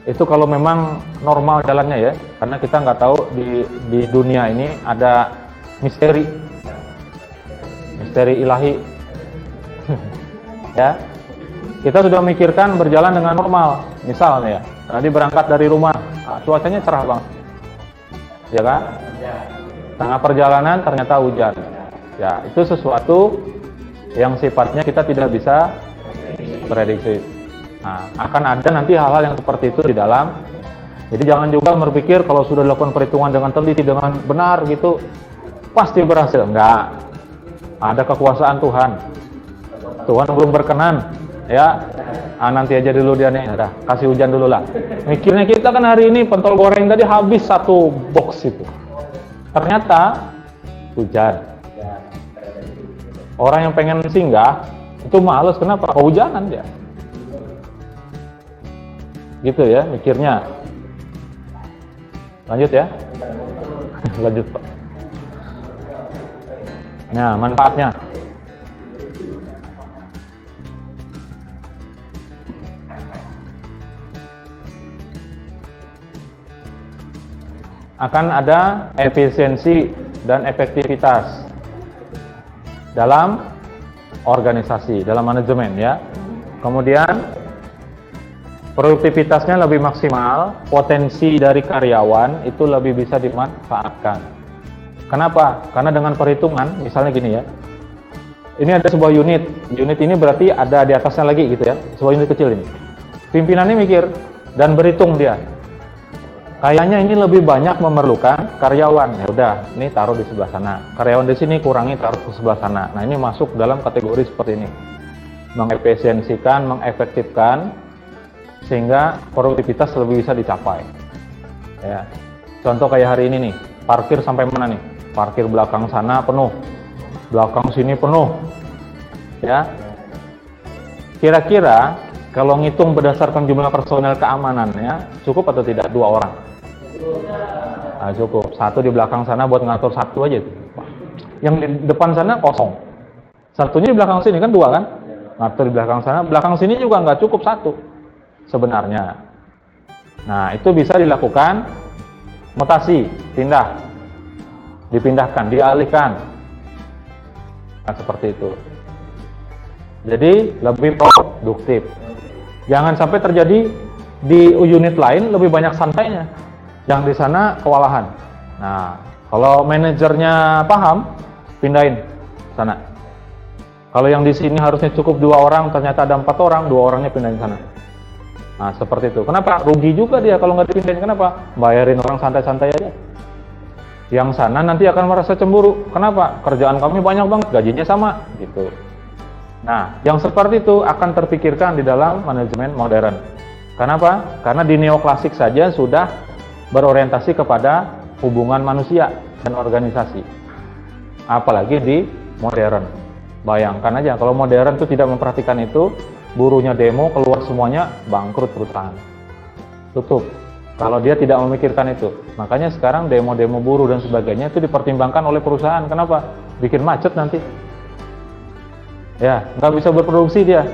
Itu kalau memang normal jalannya ya, karena kita nggak tahu di dunia ini ada misteri ilahi. Ya, kita sudah memikirkan berjalan dengan normal, misalnya ya, tadi berangkat dari rumah, cuacanya cerah banget, ya kan? Tengah perjalanan ternyata hujan. Ya, itu sesuatu yang sifatnya kita tidak bisa prediksi. Nah, akan ada nanti hal-hal yang seperti itu di dalam. Jadi jangan juga berpikir kalau sudah dilakukan perhitungan dengan teliti, dengan benar gitu, pasti berhasil. Enggak. Ada kekuasaan Tuhan. Tuhan belum berkenan, ya. Nanti aja dulu dia nih, udah kasih hujan dulu lah. Mikirnya kita kan hari ini pentol goreng tadi habis 1 box itu. Ternyata hujan. Orang yang pengen singgah itu males, kenapa? Kehujanan dia. Gitu ya mikirnya. Lanjut ya. Lanjut Pak. Nah, manfaatnya. Akan ada efisiensi dan efektivitas dalam organisasi, dalam manajemen ya. Kemudian produktivitasnya lebih maksimal, potensi dari karyawan itu lebih bisa dimanfaatkan. Kenapa? Karena dengan perhitungan, misalnya gini ya. Ini ada sebuah unit ini berarti ada di atasnya lagi gitu ya. Sebuah unit kecil ini. Pimpinannya mikir dan berhitung dia. Kayaknya ini lebih banyak memerlukan karyawan. Ya udah, ini taruh di sebelah sana. Karyawan di sini kurangi, taruh ke sebelah sana. Nah, ini masuk dalam kategori seperti ini. Mengefisiensikan, mengefektifkan sehingga produktivitas lebih bisa dicapai. Ya. Contoh kayak hari ini nih, parkir sampai mana nih? Parkir belakang sana penuh. Belakang sini penuh. Ya. Kira-kira kalau ngitung berdasarkan jumlah personel keamanannya, cukup atau tidak 2 orang? Nah, cukup. 1 di belakang sana buat ngatur 1 aja. Yang di depan sana kosong. 1-nya di belakang sini kan 2 kan? Ngatur di belakang sana, belakang sini juga nggak cukup 1 sebenarnya. Nah, itu bisa dilakukan mutasi, dipindahkan, dialihkan. Nah, seperti itu. Jadi lebih produktif. Jangan sampai terjadi di unit lain lebih banyak santainya, yang di sana kewalahan. Nah, kalau manajernya paham, pindahin sana. Kalau yang di sini harusnya cukup 2 orang, ternyata ada 4 orang, 2 orangnya pindahin sana. Nah, seperti itu. Kenapa? Rugi juga dia kalau nggak dipindahin. Kenapa? Bayarin orang santai-santai aja. Yang sana nanti akan merasa cemburu. Kenapa? Kerjaan kami banyak banget, gajinya sama, gitu. Nah, yang seperti itu akan terpikirkan di dalam manajemen modern. Kenapa? Karena di neoklasik saja sudah berorientasi kepada hubungan manusia dan organisasi. Apalagi di modern. Bayangkan aja, kalau modern itu tidak memperhatikan itu, buruhnya demo, keluar semuanya, bangkrut perusahaan. Tutup. kalau dia tidak memikirkan itu. Makanya sekarang demo-demo buruh dan sebagainya itu dipertimbangkan oleh perusahaan. Kenapa? Bikin macet nanti. Ya, nggak bisa berproduksi dia.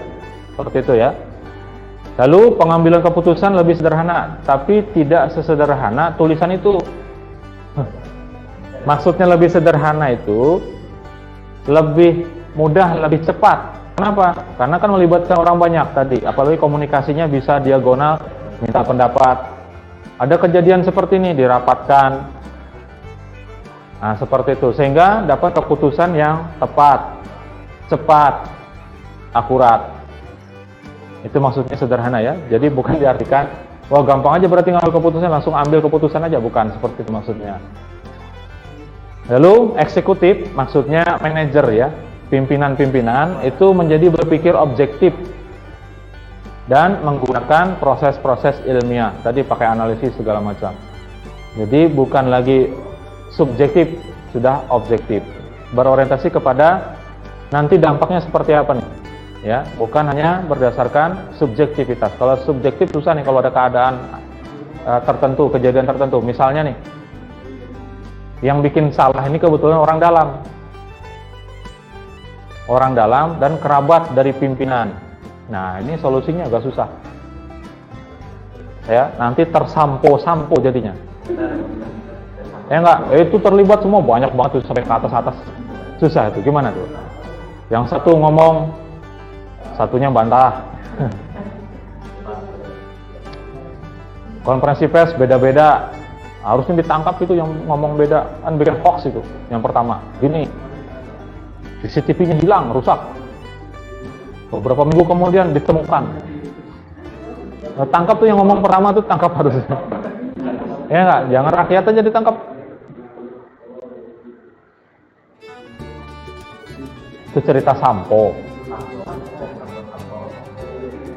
Seperti itu ya. Lalu pengambilan keputusan lebih sederhana, tapi tidak sesederhana tulisan itu. Maksudnya lebih sederhana itu lebih mudah, lebih cepat. Kenapa? Karena kan melibatkan orang banyak tadi, apalagi komunikasinya bisa diagonal, minta pendapat. Ada kejadian seperti ini, dirapatkan. Nah, seperti itu. Sehingga dapat keputusan yang tepat, cepat, akurat. Itu maksudnya sederhana ya. Jadi bukan diartikan, wah gampang aja berarti ngambil keputusan, langsung ambil keputusan aja. Bukan, seperti itu maksudnya. Lalu eksekutif, maksudnya manajer ya. Pimpinan-pimpinan itu menjadi berpikir objektif dan menggunakan proses-proses ilmiah. Tadi pakai analisis segala macam. Jadi bukan lagi subjektif, sudah objektif. Berorientasi kepada nanti dampaknya seperti apa nih. Ya, bukan hanya berdasarkan subjektivitas. Kalau subjektif susah nih kalau ada keadaan tertentu, kejadian tertentu. Misalnya nih, yang bikin salah ini kebetulan orang dalam dan kerabat dari pimpinan. Nah, ini solusinya agak susah. Ya, nanti tersampo-sampo jadinya. Ya enggak, itu terlibat semua banyak banget tuh sampai ke atas-atas. Susah itu. Gimana tuh? Yang satu ngomong, satunya bantah. Konferensi pers beda-beda. Harusnya ditangkap itu yang ngomong beda. Kan bikin hoax itu. Yang pertama, gini. CCTV-nya hilang, rusak. Beberapa minggu kemudian ditemukan. Nah, tangkap tuh yang ngomong pertama tuh, tangkap harusnya. Ya enggak, jangan rakyat aja ditangkap. Itu cerita sampo.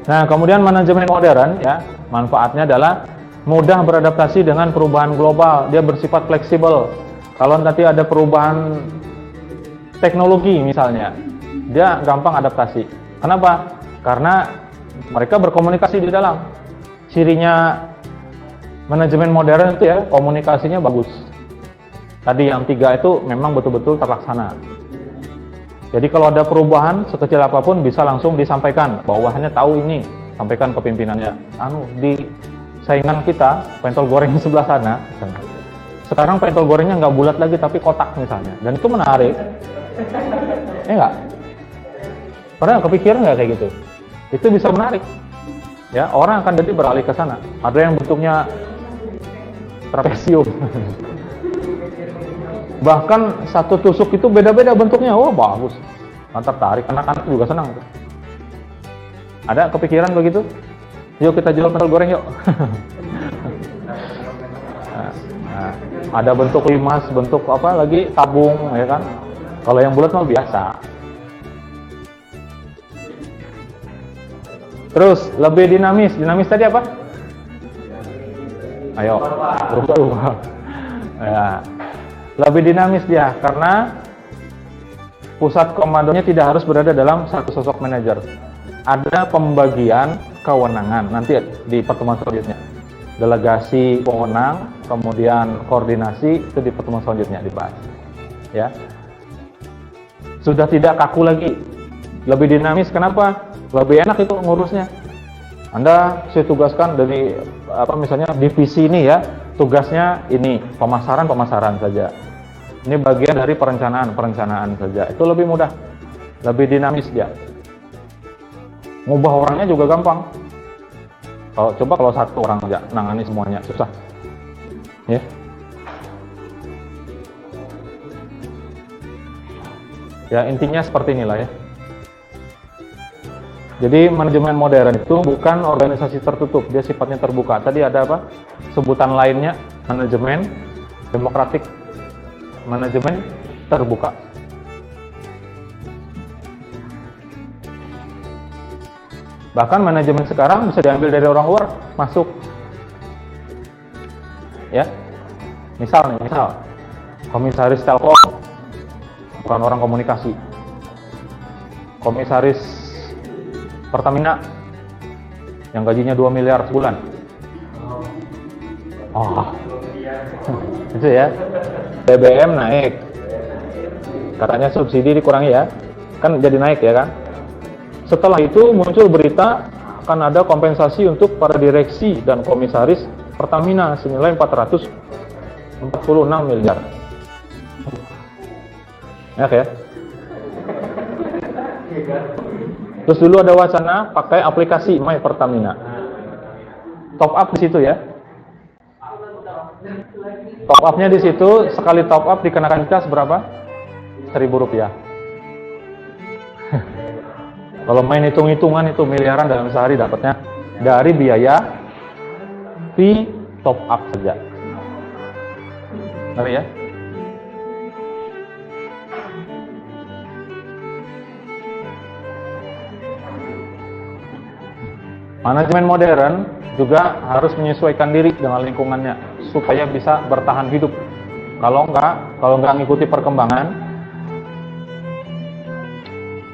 Nah, kemudian manajemen modern ya, manfaatnya adalah mudah beradaptasi dengan perubahan global. Dia bersifat fleksibel. Kalau nanti ada perubahan teknologi misalnya, dia gampang adaptasi. Kenapa? Karena mereka berkomunikasi di dalam. Cirinya manajemen modern itu ya, komunikasinya bagus. Tadi yang 3 itu memang betul-betul terlaksana. Jadi kalau ada perubahan sekecil apapun bisa langsung disampaikan. Bawahannya tahu ini, sampaikan ke pimpinannya. Di saingan kita, pentol goreng di sebelah sana, sekarang pentol gorengnya nggak bulat lagi tapi kotak misalnya. Dan itu menarik. Enggak? Pernah kepikiran nggak kayak gitu? Itu bisa menarik. Ya, orang akan jadi beralih ke sana. Ada yang bentuknya trapesium. Bahkan satu tusuk itu beda-beda bentuknya. Oh, bagus. Mantap, tarik. Anak-anak juga senang. Ada kepikiran begitu? Yuk kita jual pentol goreng yuk. Nah, ada bentuk limas, bentuk apa lagi, tabung, ya kan? Kalau yang bulat mah biasa. Terus lebih dinamis. Dinamis tadi apa? Ayo, berubah. Ya. Lebih dinamis dia karena pusat komandonya tidak harus berada dalam satu sosok manajer. Ada pembagian kewenangan nanti di pertemuan selanjutnya. Delegasi pemenang, kemudian koordinasi itu di pertemuan selanjutnya dibahas. Ya. Sudah tidak kaku lagi. Lebih dinamis kenapa? Lebih enak itu ngurusnya. Anda saya tugaskan dari misalnya divisi ini ya, tugasnya ini pemasaran saja. Ini bagian dari perencanaan saja. Itu lebih mudah, lebih dinamis dia. Ngubah orangnya juga gampang. Kalau satu orang aja nangani semuanya susah. Ya. Ya intinya seperti inilah ya. Jadi manajemen modern itu bukan organisasi tertutup, dia sifatnya terbuka. Tadi ada apa? Sebutan lainnya manajemen demokratik, manajemen terbuka. Bahkan manajemen sekarang bisa diambil dari orang luar masuk. Ya. Misal komisaris Telkom bukan orang komunikasi. Komisaris Pertamina yang gajinya 2 miliar sebulan. Oh, itu ya. BBM naik. Katanya subsidi dikurangi ya. Kan jadi naik ya kan. Setelah itu muncul berita akan ada kompensasi untuk para direksi dan komisaris Pertamina senilai 446 miliar. Ya. Terus dulu ada wacana pakai aplikasi My Pertamina. Top up di situ ya. Top up-nya di situ, sekali top up dikenakan cas berapa? Rp1.000. Kalau main hitung-hitungan itu miliaran dalam sehari dapatnya dari biaya fee top up saja. Ngeri ya? Manajemen modern juga harus menyesuaikan diri dengan lingkungannya supaya bisa bertahan hidup. Kalau nggak ngikuti perkembangan,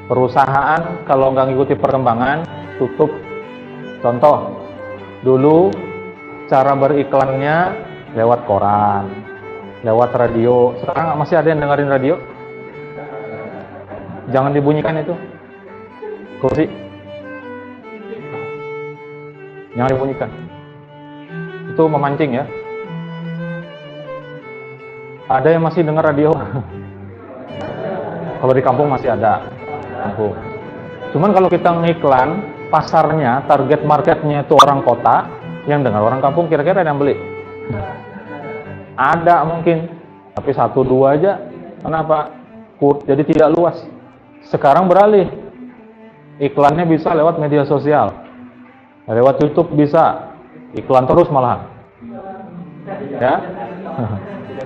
perusahaan kalau nggak ngikuti perkembangan tutup. Contoh, dulu cara beriklannya lewat koran, lewat radio. Sekarang masih ada yang dengerin radio? Jangan dibunyikan itu kursi. Jangan dibunyikan. Itu memancing ya. Ada yang masih dengar radio. Kalau di kampung masih ada. Kampung. Cuman kalau kita ngiklan, pasarnya, target marketnya itu orang kota, yang dengar orang kampung kira-kira ada yang beli. Ada mungkin, tapi 1-2 aja. Kenapa? Jadi tidak luas. Sekarang beralih. Iklannya bisa lewat media sosial. Lewat YouTube bisa, iklan terus malahan. Ya.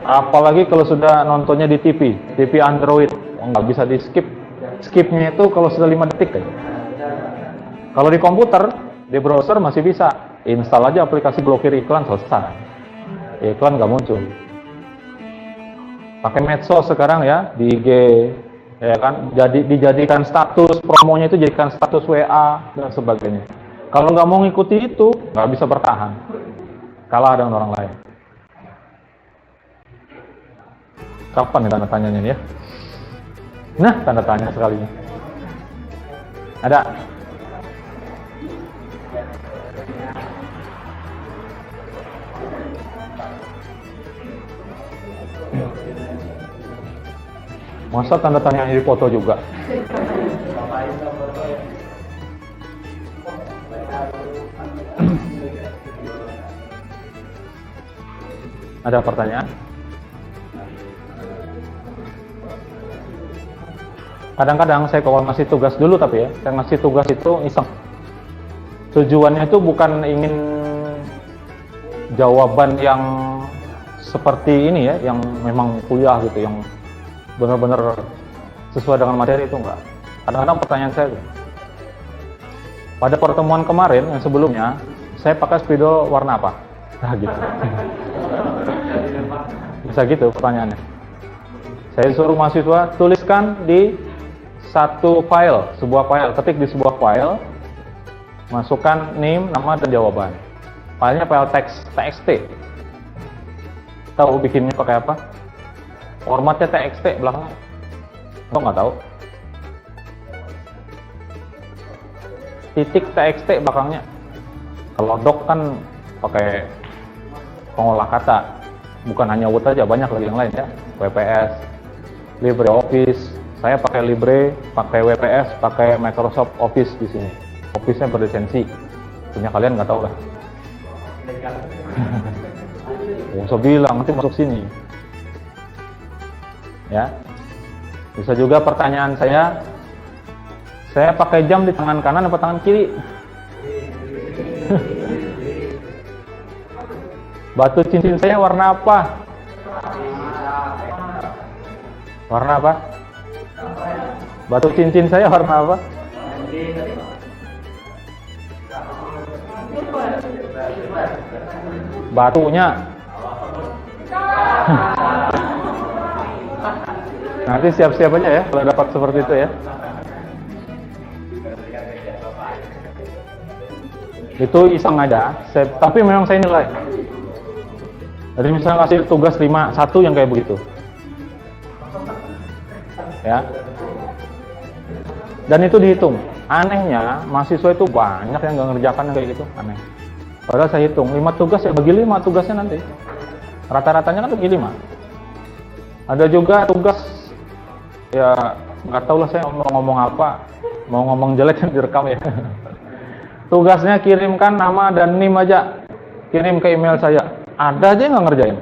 Apalagi kalau sudah nontonnya di TV Android, nggak bisa di skip. Skipnya itu kalau sudah 5 detik aja. Kalau di komputer, di browser masih bisa. Install aja aplikasi blokir iklan, selesai. Iklan nggak muncul. Pakai medsos sekarang ya, di IG, ya kan, dijadikan status, promonya itu jadikan status WA dan sebagainya. Kalau nggak mau ngikuti itu, nggak bisa bertahan. Kalah dengan orang lain. Kapan nih tanda tanyanya ya? Nah, tanda tanya sekalinya. Ada? Masa tanda tanya di foto juga? Ada pertanyaan? Kadang-kadang saya kalau ngasih tugas dulu, tapi ya, saya ngasih tugas itu iseng. Tujuannya itu bukan ingin jawaban yang seperti ini ya, yang memang kuliah gitu, yang benar-benar sesuai dengan materi, itu enggak. Kadang-kadang pertanyaan saya itu, pada pertemuan kemarin yang sebelumnya, saya pakai spidol warna apa? Nah gitu. Bisa gitu pertanyaannya. Saya suruh mahasiswa tuliskan di satu file, sebuah file, ketik di sebuah file, masukkan name, nama, dan jawaban. Filenya file txt. Tahu bikinnya pakai apa? Formatnya txt belakangnya. Kok nggak tahu? Titik txt belakangnya. Kalau doc kan pakai pengolah kata, bukan hanya Word aja, banyak lagi yang lain ya. WPS, LibreOffice. Saya pakai Libre, pakai WPS, pakai Microsoft Office di sini. Office-nya berlisensi. Punya kalian nggak tahu lah. Saya bilang nanti masuk sini. Ya. Bisa juga pertanyaan saya pakai jam di tangan kanan atau tangan kiri? Batu cincin saya warna apa? Warna apa? Batu cincin saya warna apa? Batunya. Nanti siap-siap aja ya kalau dapat seperti itu ya. Itu iseng aja, tapi memang saya nilai. Jadi misalnya kasih tugas 5, satu yang kayak begitu. Ya. Dan itu dihitung. Anehnya, mahasiswa itu banyak yang nggak ngerjakan yang kayak gitu. Aneh. Padahal saya hitung, 5 tugas ya bagi 5 tugasnya nanti. Rata-ratanya kan bagi 5. Ada juga tugas, ya nggak tahu lah saya mau ngomong apa. Mau ngomong jelek kan direkam ya. Tugasnya kirimkan nama dan NIM aja. Kirim ke email saya. Ada aja yang nggak ngerjain.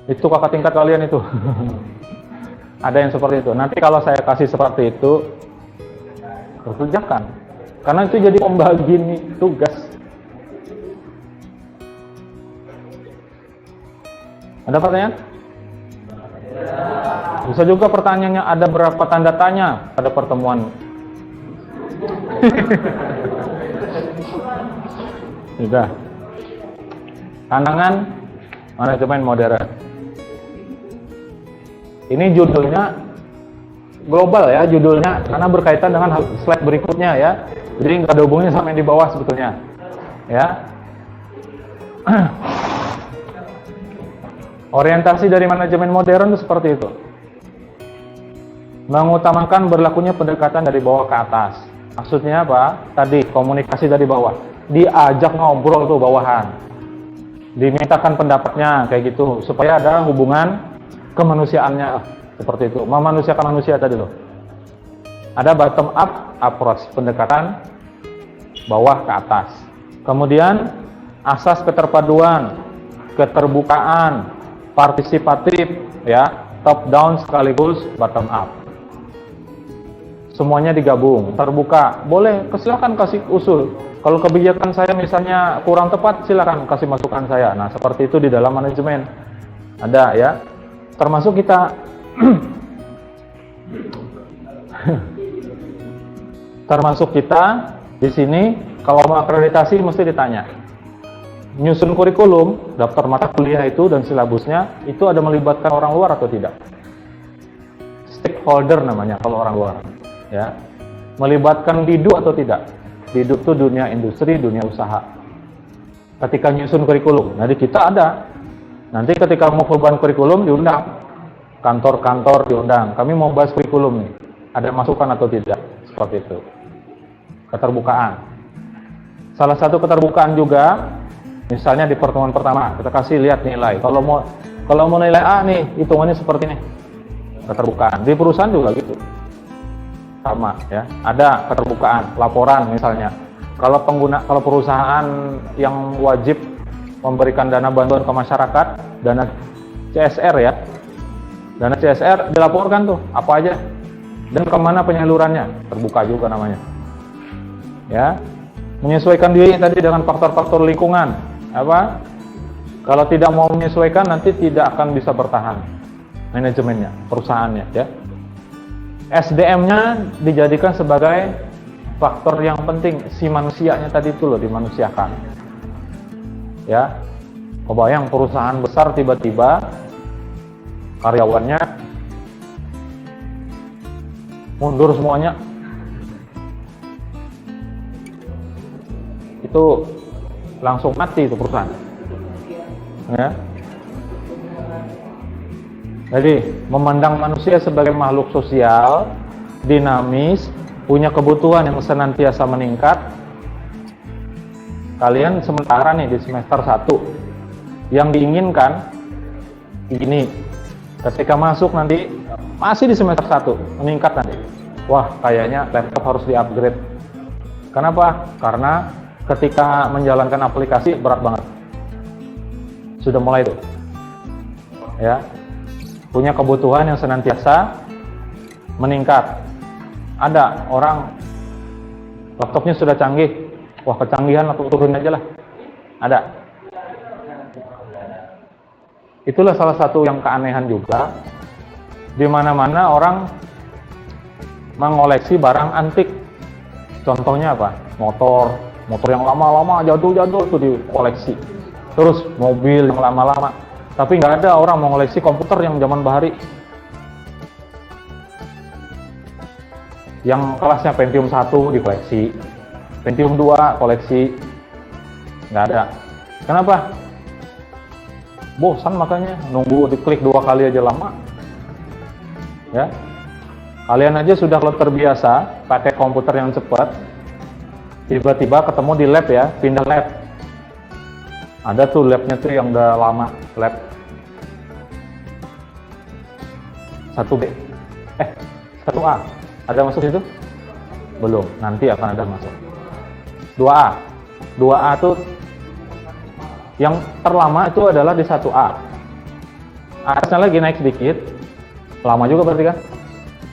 Itu kakak tingkat kalian itu. Ada yang seperti itu. Nanti kalau saya kasih seperti itu, kerjakan. Karena itu jadi pembagi nih, tugas. Ada pertanyaan? Bisa juga pertanyaannya ada berapa tanda tanya pada pertemuan. Sudah. Tantangan manajemen modern. Ini judulnya global ya, judulnya karena berkaitan dengan slide berikutnya ya. Jadi nggak ada hubungannya sama yang di bawah sebetulnya. Ya. Orientasi dari manajemen modern itu seperti itu. Mengutamakan berlakunya pendekatan dari bawah ke atas. Maksudnya apa? Tadi komunikasi dari bawah. Diajak ngobrol tuh bawahan. Dimintakan pendapatnya kayak gitu supaya ada hubungan kemanusiaannya seperti itu. Memanusiakan manusia tadi loh. Ada bottom up approach, pendekatan bawah ke atas. Kemudian asas keterpaduan, keterbukaan, partisipatif ya, top down sekaligus bottom up. Semuanya digabung, terbuka. Boleh, silakan kasih usul. Kalau kebijakan saya misalnya kurang tepat, silakan kasih masukan saya. Nah, seperti itu di dalam manajemen. Ada ya. Termasuk kita termasuk kita di sini kalau mau akreditasi mesti ditanya. Nyusun kurikulum, daftar mata kuliah itu dan silabusnya itu ada melibatkan orang luar atau tidak? Stakeholder namanya kalau orang luar. Ya, melibatkan bidu atau tidak? Bidu itu dunia industri, dunia usaha. Ketika nyusun kurikulum, nanti kita ada. Nanti ketika mau perubahan kurikulum diundang, kantor-kantor diundang. Kami mau bahas kurikulum nih, ada masukan atau tidak? Seperti itu. Keterbukaan. Salah satu keterbukaan juga, misalnya di pertemuan pertama kita kasih lihat nilai. Kalau mau nilai A nih, hitungannya seperti ini. Keterbukaan. Di perusahaan juga gitu. Sama ya, ada keterbukaan, laporan misalnya. Kalau perusahaan yang wajib memberikan dana bantuan ke masyarakat, dana CSR ya, dana CSR dilaporkan tuh apa aja dan kemana penyalurannya, terbuka juga namanya. Ya, menyesuaikan diri tadi dengan faktor-faktor lingkungan. Apa? Kalau tidak mau menyesuaikan nanti tidak akan bisa bertahan manajemennya, perusahaannya ya. SDM-nya dijadikan sebagai faktor yang penting, si manusianya tadi itu loh dimanusiakan. Ya, kebayang perusahaan besar tiba-tiba karyawannya mundur semuanya, itu langsung mati itu perusahaan. Ya. Jadi, memandang manusia sebagai makhluk sosial, dinamis, punya kebutuhan yang senantiasa meningkat. Kalian sementara nih di semester 1, yang diinginkan ini, ketika masuk nanti, masih di semester 1, meningkat nanti. Wah, kayaknya laptop harus di-upgrade. Kenapa? Karena ketika menjalankan aplikasi berat banget. Sudah mulai tuh. Ya. Punya kebutuhan yang senantiasa meningkat. Ada orang laptopnya sudah canggih, wah kecanggihan laptop turunin aja lah. Ada. Itulah salah satu yang keanehan juga. Di mana-mana orang mengoleksi barang antik. Contohnya apa? Motor yang lama-lama, jadul-jadul itu dikoleksi. Terus mobil yang lama-lama. Tapi nggak ada orang mau ngoleksi komputer yang zaman bahari. Yang kelasnya Pentium 1 dikoleksi, Pentium 2 koleksi. Nggak ada. Kenapa? Bosan makanya, nunggu diklik 2 kali aja lama. Ya. Kalian aja sudah terbiasa pakai komputer yang cepat. Tiba-tiba ketemu di lab ya, pindah lab. Ada tuh labnya tuh yang udah lama, lab 1B. 1A. Ada masuk situ? Belum, nanti akan ada masuk. 2A. 2A tuh yang terlama itu adalah di 1A. Atasnya lagi naik sedikit. Lama juga berarti kan?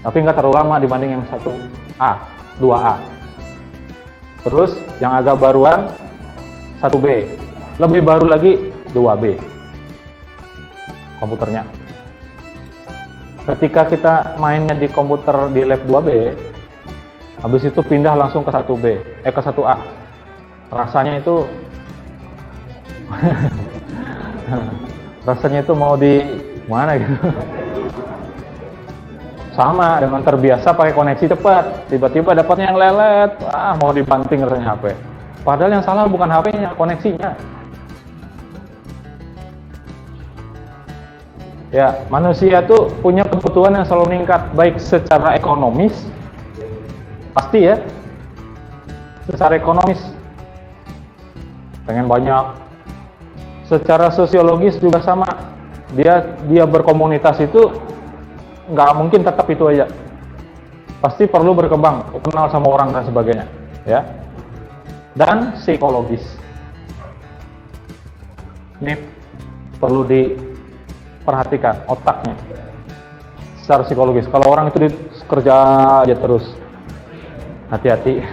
Tapi nggak terlalu lama dibanding yang 1A, 2A. Terus yang agak baruan 1B. Lebih baru lagi 2B. Komputernya. Ketika kita mainnya di komputer di lab 2B, habis itu pindah langsung ke 1B, ke 1A. Rasanya itu rasanya itu mau di mana gitu. Sama dengan terbiasa pakai koneksi cepat, tiba-tiba dapatnya yang lelet, mau dibanting rasanya HP. Padahal yang salah bukan HP-nya, koneksinya. Ya, manusia tuh punya kebutuhan yang selalu meningkat, baik secara ekonomis, pasti ya, secara ekonomis, pengen banyak. Secara sosiologis juga sama, dia berkomunitas itu nggak mungkin tetap itu aja, pasti perlu berkembang, kenal sama orang dan sebagainya, ya. Dan psikologis, ini perlu diperhatikan otaknya, secara psikologis. Kalau orang itu kerja aja terus, hati-hati,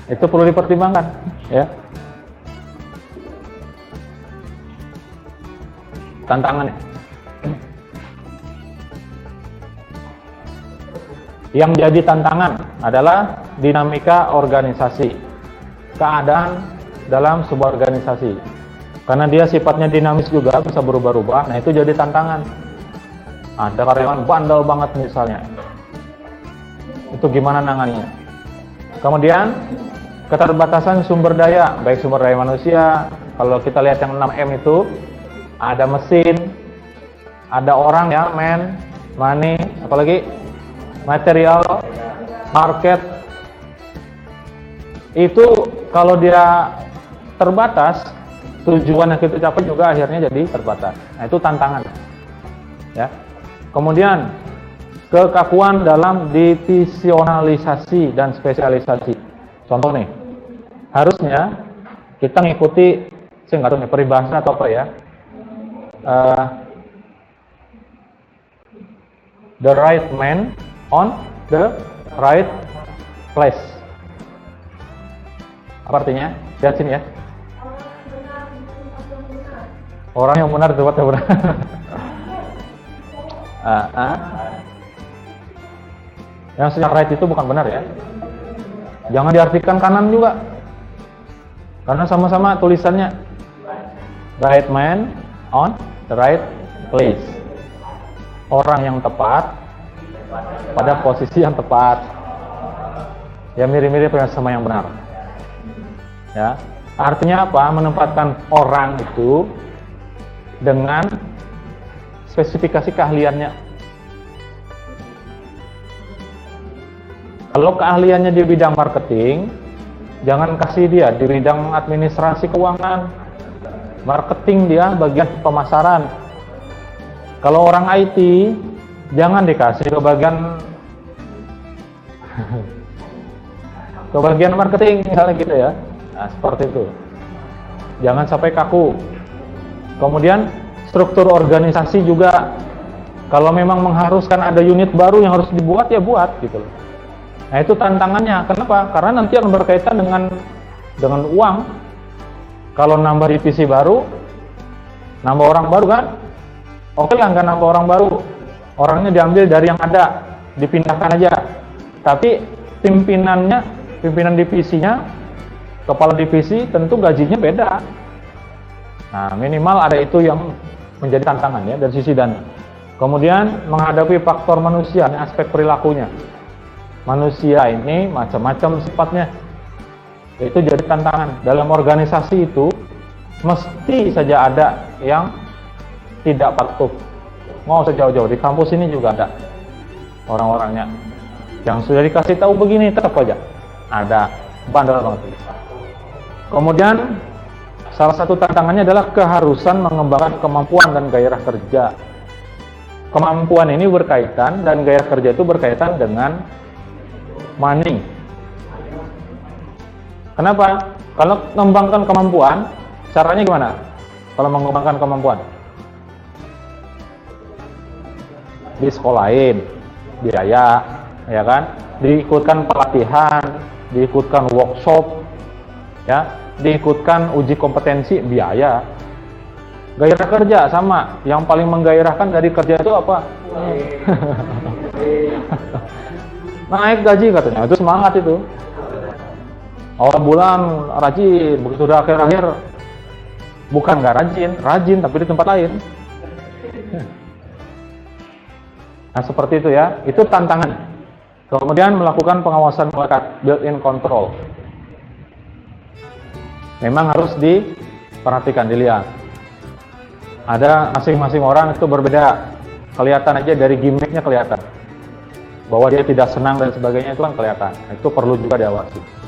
itu perlu dipertimbangkan, ya. Tantangannya. Yang jadi tantangan adalah dinamika organisasi, keadaan dalam sebuah organisasi. Karena dia sifatnya dinamis juga, bisa berubah-ubah. Nah, itu jadi tantangan. Ada karyawan bandel banget misalnya. Itu gimana nangannya? Kemudian, keterbatasan sumber daya, baik sumber daya manusia. Kalau kita lihat yang 6M itu, ada mesin, ada orang ya, money, apalagi material, market. Itu kalau dia terbatas, tujuan yang kita capai juga akhirnya jadi terbatas. Nah, itu tantangan, ya. Kemudian kekakuan dalam divisionalisasi dan spesialisasi. Contoh nih, harusnya kita ngikuti, saya nggak tahu nih peribahasa atau apa ya, the right man on the right place. Apa artinya? Lihat sini ya. Orang yang benar di tempat yang benar. Yang secara right itu bukan benar ya. Jangan diartikan kanan juga. Karena sama-sama tulisannya right man on the right place. Orang yang tepat pada posisi yang tepat. Ya mirip-mirip sama yang benar. Ya, artinya apa? Menempatkan orang itu dengan spesifikasi keahliannya. Kalau keahliannya di bidang marketing, jangan kasih dia di bidang administrasi keuangan. Marketing dia bagian pemasaran. Kalau orang IT, jangan dikasih ke bagian marketing misalnya gitu ya. Nah, seperti itu. Jangan sampai kaku. Kemudian struktur organisasi juga, kalau memang mengharuskan ada unit baru yang harus dibuat, ya buat gitu loh. Nah, itu tantangannya. Kenapa? Karena nanti akan berkaitan dengan uang. Kalau nambah divisi baru, nambah orang baru kan? Oke lah, nggak nambah orang baru. Orangnya diambil dari yang ada, dipindahkan aja. Tapi pimpinan divisinya, kepala divisi tentu gajinya beda. Nah, minimal ada itu yang menjadi tantangan ya dari sisi dana. Kemudian menghadapi faktor manusia, aspek perilakunya. Manusia ini macam-macam sifatnya. Itu jadi tantangan. Dalam organisasi itu mesti saja ada yang tidak patuh. Mau sejauh-jauh di kampus ini juga ada orang-orangnya yang sudah dikasih tahu begini tetap aja ada, bandel banget. Kemudian salah satu tantangannya adalah keharusan mengembangkan kemampuan dan gairah kerja. Kemampuan ini berkaitan dan gairah kerja itu berkaitan dengan money. Kenapa? Kalau mengembangkan kemampuan, caranya gimana? Kalau mengembangkan kemampuan, di sekolahin, biaya, ya kan? Diikutkan pelatihan, diikutkan workshop, ya, diikutkan uji kompetensi, biaya. Gairah kerja sama, yang paling menggairahkan dari kerja itu apa? Naik gaji katanya, itu semangat itu. Awal bulan rajin, begitu udah akhir-akhir bukan nggak rajin tapi di tempat lain. Nah seperti itu ya, itu tantangan. Kemudian melakukan pengawasan melekat, built-in control. Memang harus diperhatikan, dilihat. Ada masing-masing orang itu berbeda, kelihatan aja dari gimmicknya kelihatan bahwa dia tidak senang dan sebagainya, itu kan kelihatan. Itu perlu juga diawasi.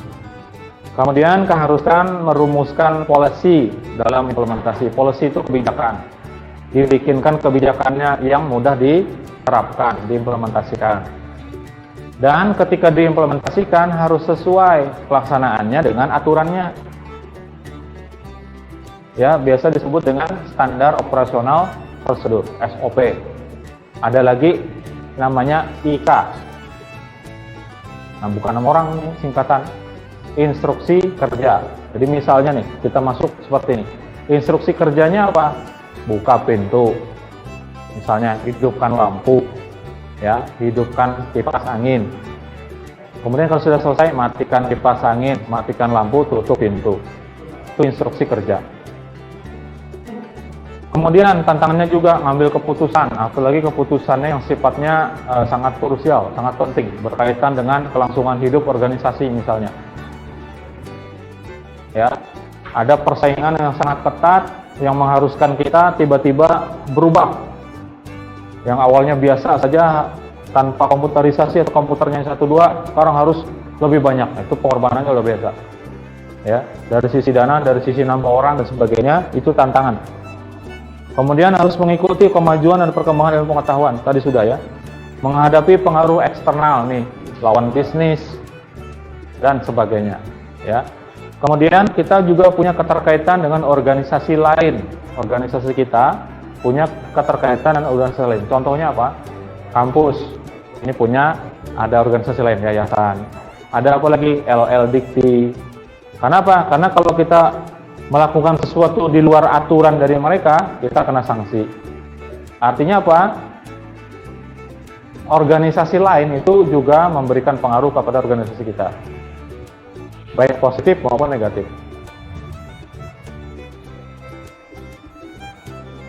Kemudian keharusan merumuskan policy dalam implementasi. Policy itu kebijakan, dibikinkan kebijakannya yang mudah diterapkan, diimplementasikan. Dan ketika diimplementasikan harus sesuai pelaksanaannya dengan aturannya. Ya, biasa disebut dengan standar operasional prosedur, SOP. Ada lagi namanya IK. Nah, bukan nama orang nih, singkatan instruksi kerja. Jadi misalnya nih, kita masuk seperti ini. Instruksi kerjanya apa? Buka pintu. Misalnya hidupkan lampu, ya, hidupkan kipas angin. Kemudian kalau sudah selesai, matikan kipas angin, matikan lampu, tutup pintu. Itu instruksi kerja. Kemudian tantangannya juga ngambil keputusan, apalagi keputusannya yang sifatnya sangat krusial, sangat penting, berkaitan dengan kelangsungan hidup organisasi misalnya. Ya, ada persaingan yang sangat ketat yang mengharuskan kita tiba-tiba berubah. Yang awalnya biasa saja tanpa komputerisasi atau komputernya 1-2, sekarang harus lebih banyak. Itu pengorbanannya luar biasa. Ya, dari sisi dana, dari sisi nambah orang dan sebagainya, itu tantangan. Kemudian harus mengikuti kemajuan dan perkembangan ilmu pengetahuan, tadi sudah ya. Menghadapi pengaruh eksternal nih, lawan bisnis dan sebagainya, ya. Kemudian kita juga punya keterkaitan dengan organisasi lain. Organisasi kita punya keterkaitan dengan organisasi lain. Contohnya apa? Kampus ini punya ada organisasi lain, yayasan. Ada apa lagi? LL Dikti. Kenapa? Karena kalau kita melakukan sesuatu di luar aturan dari mereka, kita kena sanksi. Artinya apa? Organisasi lain itu juga memberikan pengaruh kepada organisasi kita, baik positif maupun negatif.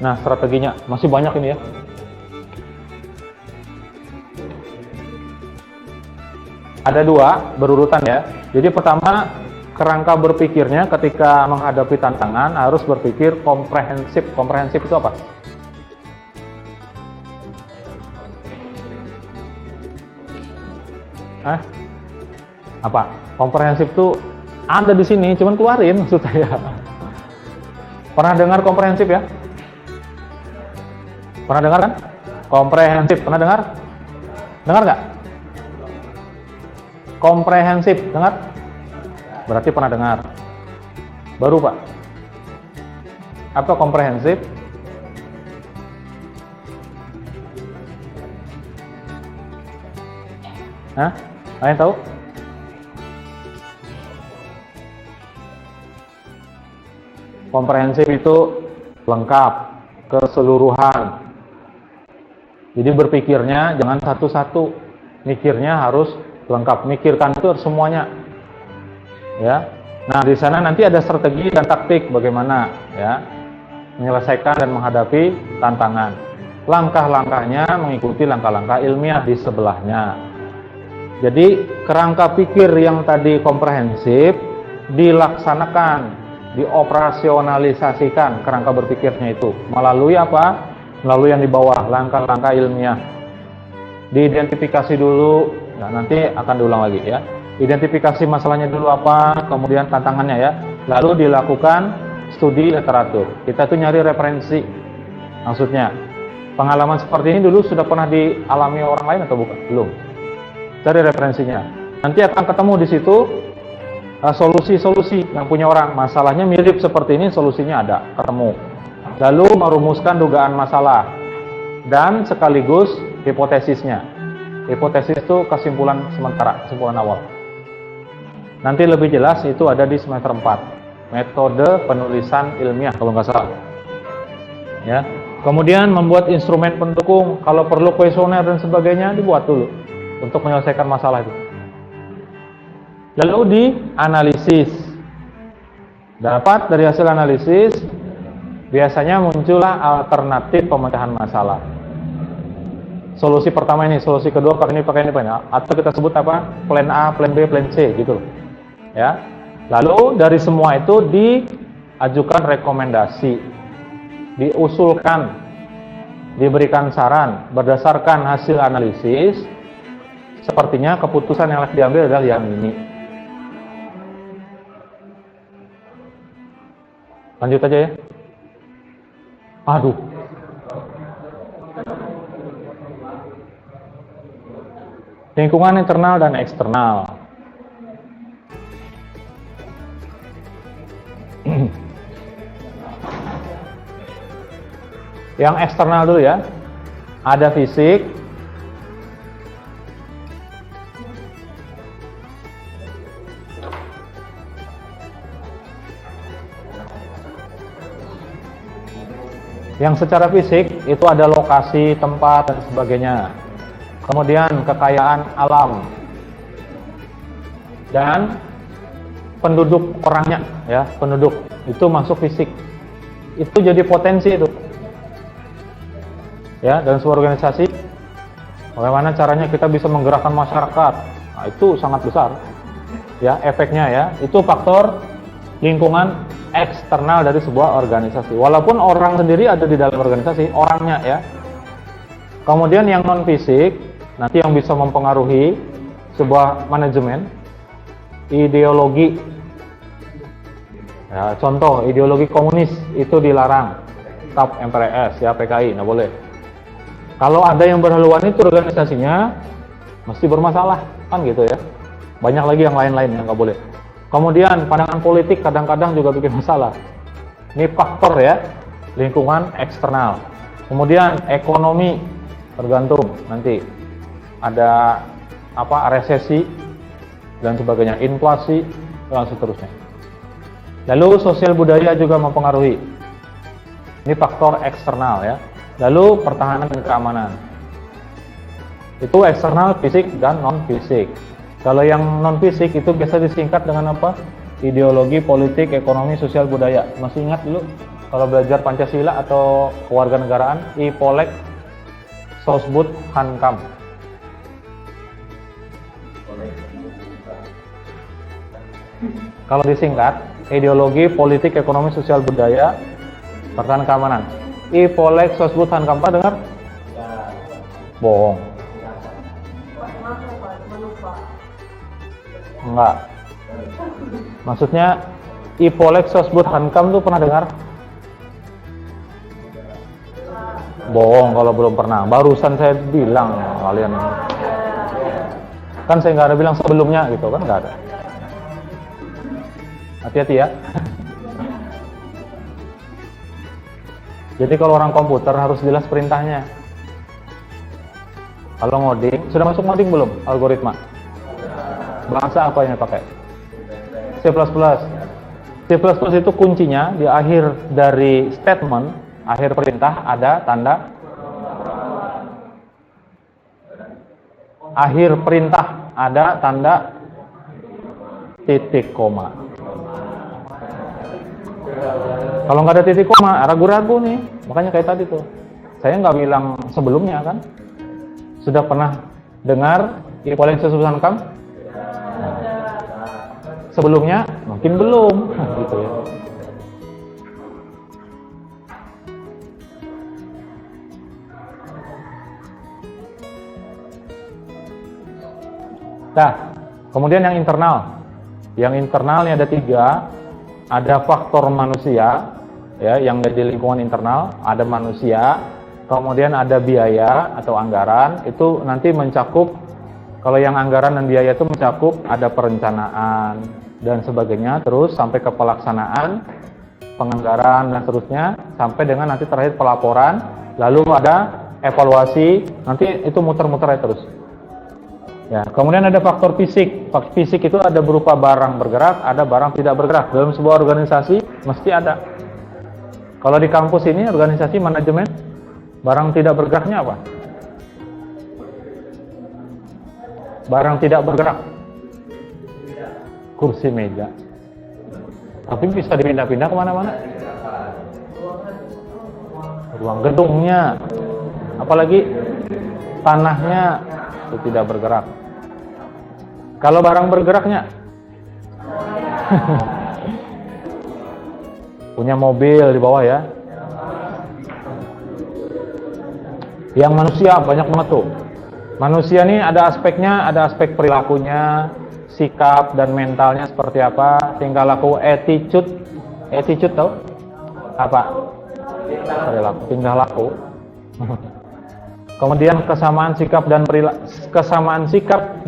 Nah, strateginya masih banyak ini ya. Ada 2 berurutan ya. Jadi pertama, kerangka berpikirnya ketika menghadapi tantangan harus berpikir komprehensif. Komprehensif itu apa? Apa? Komprehensif itu ada di sini, cuman keluarin maksud saya. Pernah dengar komprehensif ya? Pernah dengar kan? Komprehensif, pernah dengar? Dengar nggak? Komprehensif, dengar? Berarti pernah dengar. Baru Pak. Apa komprehensif? Hah? Kalian tahu? Komprehensif itu lengkap, keseluruhan. Jadi berpikirnya jangan satu-satu, mikirnya harus lengkap. Mikirkan itu semuanya. Ya, nah di sana nanti ada strategi dan taktik bagaimana ya menyelesaikan dan menghadapi tantangan. Langkah-langkahnya mengikuti langkah-langkah ilmiah di sebelahnya. Jadi kerangka pikir yang tadi komprehensif dilaksanakan dioperasionalisasikan kerangka berpikirnya itu melalui apa? Melalui yang di bawah, langkah-langkah ilmiah. Diidentifikasi dulu, nah nanti akan diulang lagi ya. Identifikasi masalahnya dulu apa, kemudian tantangannya ya. Lalu dilakukan studi literatur. Kita tuh nyari referensi. Maksudnya, pengalaman seperti ini dulu sudah pernah dialami orang lain atau bukan? Belum. Cari referensinya. Nanti akan ketemu di situ solusi-solusi yang punya orang. Masalahnya mirip seperti ini, solusinya ada, ketemu. Lalu merumuskan dugaan masalah dan sekaligus hipotesisnya. Hipotesis itu kesimpulan sementara, kesimpulan awal. Nanti lebih jelas itu ada di semester 4. Metode penulisan ilmiah kalau nggak salah. Ya. Kemudian membuat instrumen pendukung, kalau perlu kuesioner dan sebagainya dibuat dulu untuk menyelesaikan masalah itu. Lalu dianalisis. Dapat dari hasil analisis biasanya muncullah alternatif pemecahan masalah. Solusi pertama ini, solusi kedua pakai ini, atau kita sebut apa? Plan A, plan B, plan C gitu loh. Ya. Lalu dari semua itu diajukan rekomendasi, diusulkan, diberikan saran berdasarkan hasil analisis. Sepertinya keputusan yang harus diambil adalah yang ini. Lanjut aja ya. Aduh. Lingkungan internal dan eksternal. Yang eksternal dulu ya. Ada fisik, yang secara fisik itu ada lokasi, tempat dan sebagainya. Kemudian kekayaan alam dan penduduk orangnya ya, penduduk itu masuk fisik. Itu jadi potensi itu. Ya, dan sebuah organisasi bagaimana caranya kita bisa menggerakkan masyarakat. Nah, itu sangat besar. Ya, efeknya ya. Itu faktor lingkungan eksternal dari sebuah organisasi. Walaupun orang sendiri ada di dalam organisasi, orangnya ya. Kemudian yang non fisik, nanti yang bisa mempengaruhi sebuah manajemen, ideologi. Ya, contoh ideologi komunis itu dilarang. TAP MPRS ya, PKI, nggak boleh. Kalau ada yang berhaluan itu organisasinya mesti bermasalah, kan gitu ya. Banyak lagi yang lain-lain yang nggak boleh. Kemudian pandangan politik kadang-kadang juga bikin masalah. Ini faktor ya, lingkungan eksternal. Kemudian ekonomi tergantung nanti ada apa resesi dan sebagainya, inflasi dan seterusnya. Lalu sosial budaya juga mempengaruhi. Ini faktor eksternal ya. Lalu pertahanan dan keamanan. Itu eksternal, fisik dan non fisik. Kalau yang non fisik itu biasa disingkat dengan apa? Ideologi, politik, ekonomi, sosial, budaya. Masih ingat dulu kalau belajar Pancasila atau kewarganegaraan, IPOLEK, Sosbud, Hankam. Kalau disingkat, ideologi, politik, ekonomi, sosial, budaya, pertahanan, keamanan. IPOLEK, Sosbud, Hankam, apa dengar? Bohong. Enggak. Maksudnya IPOLEK, Sosbud, Hankam tuh pernah dengar? Bohong kalau belum pernah. Barusan saya bilang kalian. Kan saya nggak ada bilang sebelumnya gitu kan, nggak ada. Hati-hati ya. Jadi kalau orang komputer harus jelas perintahnya. Kalau ngoding, sudah masuk ngoding belum? Algoritma. Bahasa apa yang pakai? C++. C++ itu kuncinya di akhir dari statement, akhir perintah ada tanda. Akhir perintah ada tanda titik koma. Kalau nggak ada titik koma, ragu-ragu nih. Makanya kayak tadi tuh. Saya nggak bilang sebelumnya kan. Sudah pernah dengar IPOLEK, Sosbud, Hankam? Sebelumnya mungkin belum gitu ya. Nah, kemudian yang internal. Yang internal ini ada 3. Ada faktor manusia, ya, yang di lingkungan internal, ada manusia, kemudian ada biaya atau anggaran. Itu nanti mencakup, kalau yang anggaran dan biaya itu mencakup ada perencanaan dan sebagainya, terus sampai ke pelaksanaan, penganggaran dan seterusnya, sampai dengan nanti terakhir pelaporan, lalu ada evaluasi, nanti itu muter-muter terus. Ya, kemudian ada faktor fisik. Faktor fisik itu ada berupa barang bergerak, ada barang tidak bergerak. Dalam sebuah organisasi mesti ada. Kalau di kampus ini organisasi manajemen, barang tidak bergeraknya apa? Barang tidak bergerak. Kursi, meja. Tapi bisa dipindah-pindah kemana-mana. Ruang gedungnya, apalagi tanahnya itu tidak bergerak. Kalau barang bergeraknya, punya mobil di bawah ya. Yang manusia banyak banget tuh. Manusia ini ada aspeknya, ada aspek perilakunya, sikap dan mentalnya seperti apa, tingkah laku, attitude. Attitude tahu? Apa? Perilaku, tingkah laku. Kemudian kesamaan sikap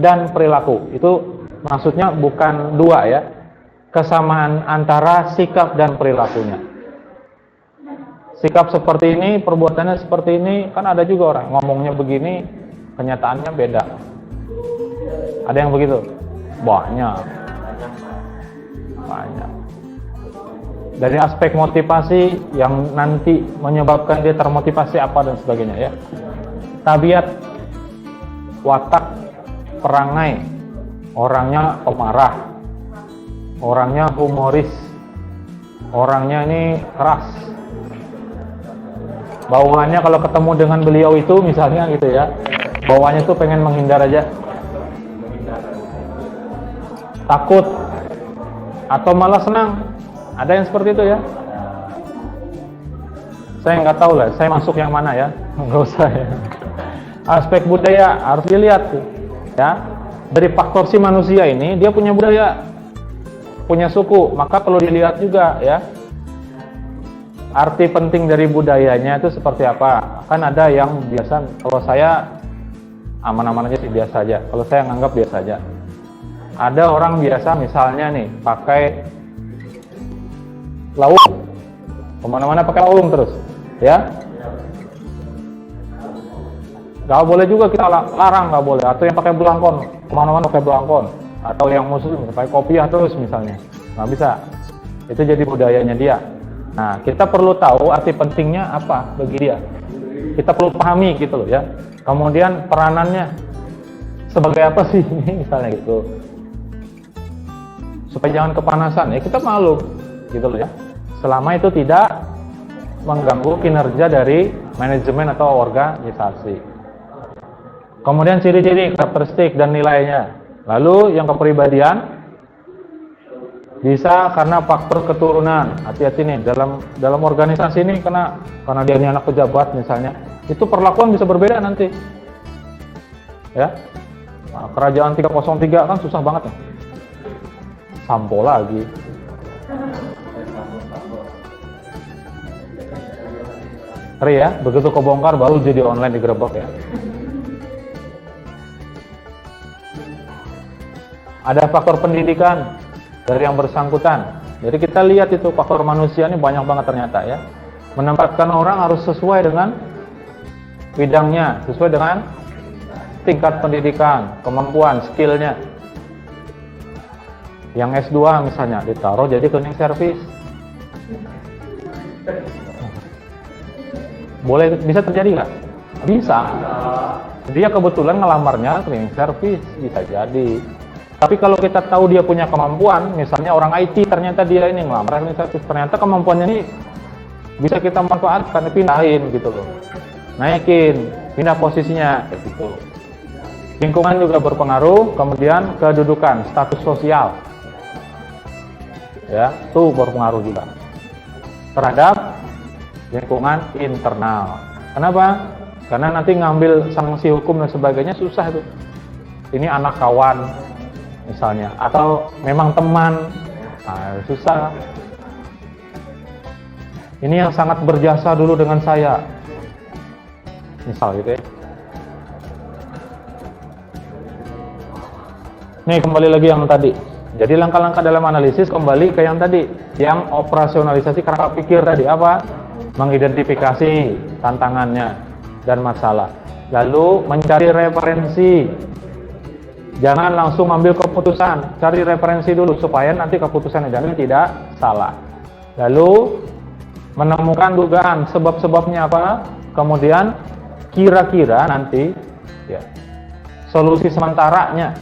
dan perilaku. Itu maksudnya bukan 2 ya. Kesamaan antara sikap dan perilakunya. Sikap seperti ini, perbuatannya seperti ini, kan ada juga orang ngomongnya begini, kenyataannya beda. Ada yang begitu? Banyak. Dari aspek motivasi yang nanti menyebabkan dia termotivasi apa dan sebagainya ya. Tabiat, watak, perangai, orangnya pemarah, orangnya humoris, orangnya ini keras. Bawaannya kalau ketemu dengan beliau itu misalnya gitu ya, bawaannya tuh pengen menghindar aja, takut, atau malah senang. Ada yang seperti itu ya. Saya nggak tahu lah, saya masuk yang mana ya, nggak usah ya. Aspek budaya harus dilihat ya. Dari faktor si manusia ini, dia punya budaya, punya suku, maka perlu dilihat juga ya. Arti penting dari budayanya itu seperti apa. Kan ada yang biasa, kalau saya aman-aman aja sih, biasa aja. Kalau saya nganggap biasa aja. Ada orang biasa misalnya nih, pakai lauk, kemana-mana pakai lauk terus ya. Gak boleh juga kita larang, gak boleh. Atau yang pakai belangkon, kemana-mana pakai belangkon. Atau yang muslim pakai kopiah terus misalnya, nggak bisa. Itu jadi budayanya dia. Nah, kita perlu tahu arti pentingnya apa bagi dia. Kita perlu pahami gitu loh ya. Kemudian peranannya sebagai apa sih ini misalnya gitu. Supaya jangan kepanasan ya, kita malu gitu loh ya. Selama itu tidak mengganggu kinerja dari manajemen atau organisasi. Kemudian ciri-ciri, karakteristik dan nilainya. Lalu yang kepribadian bisa karena faktor keturunan. Hati-hati nih dalam organisasi ini karena dia ini anak pejabat misalnya, itu perlakuan bisa berbeda nanti. Ya. Nah, kerajaan 303 kan susah banget nih. Sampo lagi. Ngeri ya, begitu kebongkar baru jadi online digerebek ya. Ada faktor pendidikan dari yang bersangkutan. Jadi kita lihat itu faktor manusia ini banyak banget ternyata ya. Menempatkan orang harus sesuai dengan bidangnya, sesuai dengan tingkat pendidikan, kemampuan, skillnya. Yang S2 misalnya ditaruh jadi cleaning service. Boleh, bisa terjadi nggak? Bisa. Dia kebetulan ngelamarnya cleaning service, bisa jadi. Tapi kalau kita tahu dia punya kemampuan, misalnya orang IT ternyata dia ini ngelamar cleaning service, ternyata kemampuannya ini bisa kita manfaatkan, pindahin gitu loh. Naikin, pindah posisinya gitu. Lingkungan juga berpengaruh, kemudian kedudukan, status sosial. Ya, itu berpengaruh juga terhadap lingkungan internal. Kenapa? Karena nanti ngambil sanksi hukum dan sebagainya susah itu. ini anak kawan misalnya, atau memang teman. Nah, susah. Ini yang sangat berjasa dulu dengan saya, misal gitu ya. Nih kembali lagi yang tadi. Jadi langkah-langkah dalam analisis kembali ke yang tadi, yang operasionalisasi kerangka pikir tadi apa? Mengidentifikasi tantangannya dan masalah. Lalu mencari referensi. Jangan langsung ambil keputusan, cari referensi dulu supaya nanti keputusan yang diambil tidak salah. Lalu menemukan dugaan sebab-sebabnya apa, kemudian kira-kira nanti ya, solusi sementaranya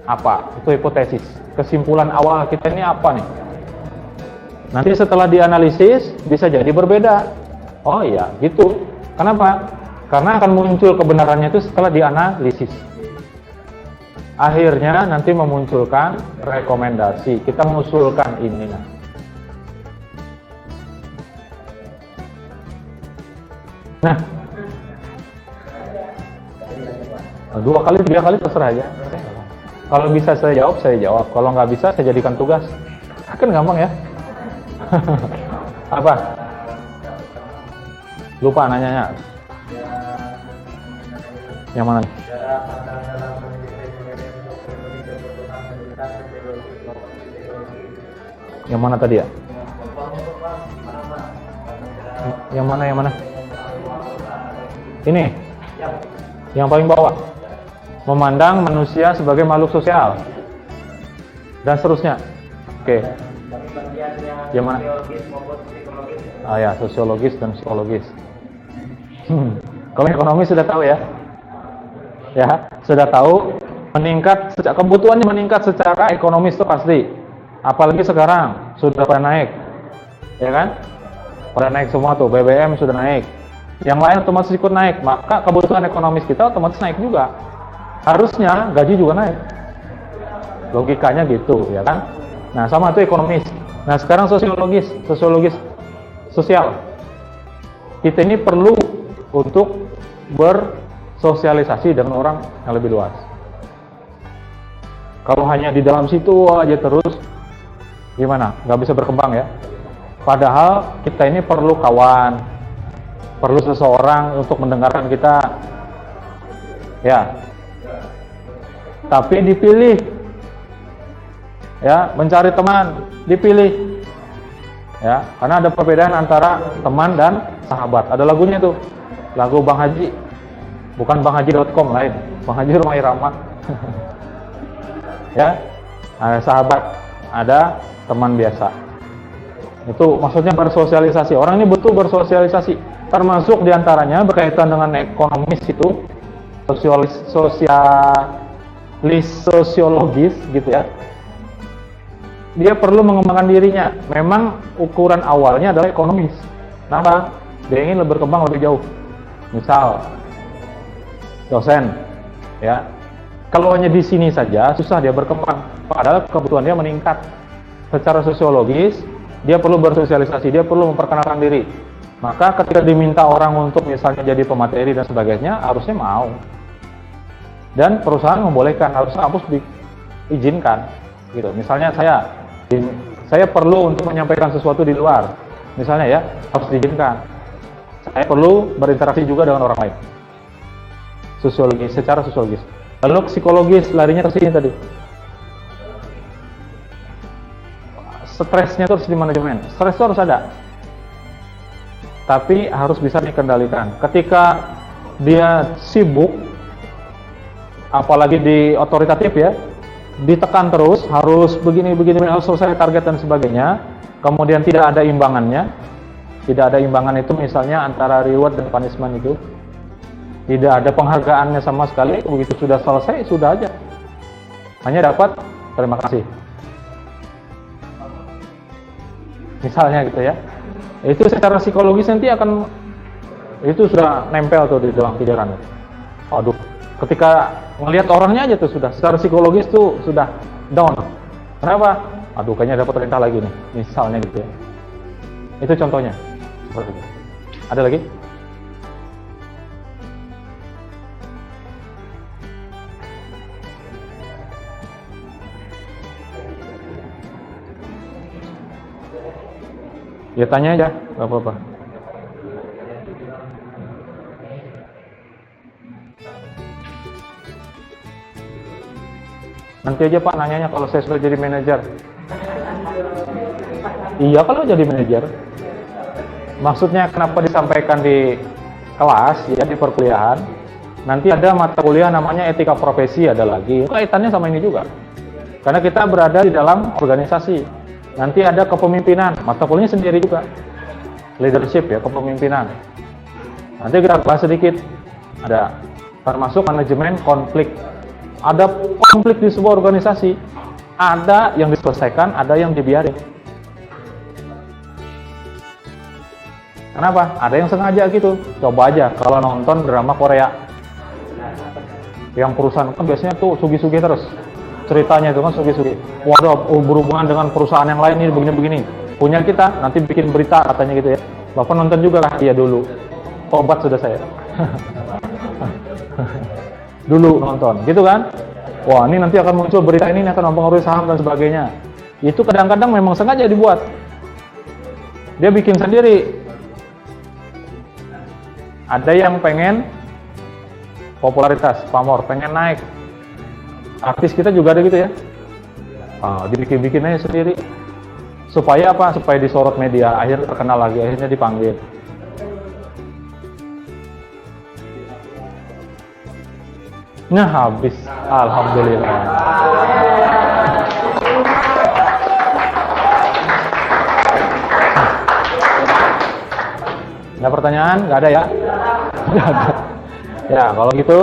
apa, itu hipotesis. Kesimpulan awal kita ini apa nih? Nanti setelah dianalisis bisa jadi berbeda. Oh iya, gitu. Kenapa? Karena akan muncul kebenarannya itu setelah dianalisis. Akhirnya nanti memunculkan rekomendasi. Kita mengusulkan ini. Nah, 2 kali 3 kali terserah aja. Kalau bisa saya jawab. Kalau nggak bisa saya jadikan tugas. Kan gampang ya. Apa? Lupa nanyanya. Yang mana? Yang mana tadi ya? Yang mana? Ini. Yang paling bawah. Memandang manusia sebagai makhluk sosial. Dan seterusnya. Oke. Yang mana? Ya, sosiologis dan psikologis. Kalau ekonomi sudah tahu ya. Ya, sudah tahu meningkat, kebutuhannya meningkat secara ekonomis itu pasti. Apalagi sekarang sudah pada naik. Ya kan? Pada naik semua tuh, BBM sudah naik. Yang lain otomatis ikut naik, maka kebutuhan ekonomis kita otomatis naik juga. Harusnya gaji juga naik. Logikanya gitu, ya kan? Nah, sama itu ekonomis. Nah, sekarang sosiologis sosial. Kita ini perlu untuk bersosialisasi dengan orang yang lebih luas. Kalau hanya di dalam situ aja terus, gimana? Nggak bisa berkembang ya. Padahal kita ini perlu kawan, perlu seseorang untuk mendengarkan kita. Ya. Tapi dipilih. Ya, mencari teman, dipilih. Ya, karena ada perbedaan antara teman dan sahabat. Ada lagunya tuh. Lagu Bang Haji. Bukan banghaji.com lain. Bang Haji Rumah Irama. Ya. Ada sahabat, ada teman biasa. Itu maksudnya bersosialisasi. Orang ini butuh bersosialisasi. Termasuk diantaranya berkaitan dengan ekonomis itu sosiologis gitu ya. Dia perlu mengembangkan dirinya. Memang ukuran awalnya adalah ekonomis. Kenapa? Dia ingin berkembang lebih jauh. Misal dosen, ya. Kalau hanya di sini saja susah dia berkembang. Padahal kebutuhan dia meningkat. Secara sosiologis, dia perlu bersosialisasi, dia perlu memperkenalkan diri. Maka ketika diminta orang untuk misalnya jadi pemateri dan sebagainya, harusnya mau. Dan perusahaan membolehkan, harusnya kampus diizinkan. Gitu. Misalnya saya perlu untuk menyampaikan sesuatu di luar. Misalnya ya, harus diizinkan. Saya perlu berinteraksi juga dengan orang lain. Sosiologis, secara sosiologis. Lalu psikologis, larinya ke sini tadi. Stresnya itu harus dimanajemen. Stres itu harus ada. Tapi harus bisa dikendalikan. Ketika dia sibuk, apalagi di otoritatif ya, ditekan terus, harus begini, harus selesai target dan sebagainya, kemudian tidak ada imbangannya. Tidak ada imbangan itu misalnya antara reward dan punishment itu. Tidak ada penghargaannya sama sekali, begitu sudah selesai, sudah aja. Hanya dapat terima kasih. Misalnya gitu ya. Itu secara psikologis nanti akan, itu sudah nempel tuh di dalam pikiran. Aduh, ketika melihat orangnya aja tuh sudah, secara psikologis tuh sudah down. Kenapa? Aduh, kayaknya dapat perintah lagi nih, misalnya gitu ya. Itu contohnya. Seperti itu. Ada lagi? Ya tanya aja, nggak apa-apa. Nanti aja Pak nanyanya kalau saya sudah jadi manajer. Iya kalau jadi manajer. Maksudnya kenapa disampaikan di kelas ya di perkuliahan? Nanti ada mata kuliah namanya etika profesi ada lagi. Kaitannya sama ini juga. Karena kita berada di dalam organisasi. Nanti ada kepemimpinan, mata kuliahnya sendiri juga. Leadership ya, kepemimpinan. Nanti kita bahas sedikit. Ada termasuk manajemen konflik. Ada konflik di sebuah organisasi, ada yang diselesaikan, ada yang dibiarin. Kenapa? Ada yang sengaja gitu. Coba aja kalau nonton drama Korea, yang perusahaan kan biasanya tuh sugi-sugi terus. Ceritanya itu kan sugi-sugi. Waduh, berhubungan dengan perusahaan yang lain ini begini-begini. Punya kita, nanti bikin berita katanya gitu ya. Bapak nonton juga lah, iya dulu. Tobat sudah saya. Dulu nonton, gitu kan? Wah, ini nanti akan muncul berita ini akan mempengaruhi saham dan sebagainya. Itu kadang-kadang memang sengaja dibuat. Dia bikin sendiri. Ada yang pengen popularitas, pamor, pengen naik. Artis kita juga ada gitu ya. Dibikin-bikin aja sendiri. Supaya apa? Supaya disorot media, akhirnya terkenal lagi, akhirnya dipanggil. Nah habis, alhamdulillah. Ada pertanyaan? Nggak ada ya? Nggak ada. Ya kalau gitu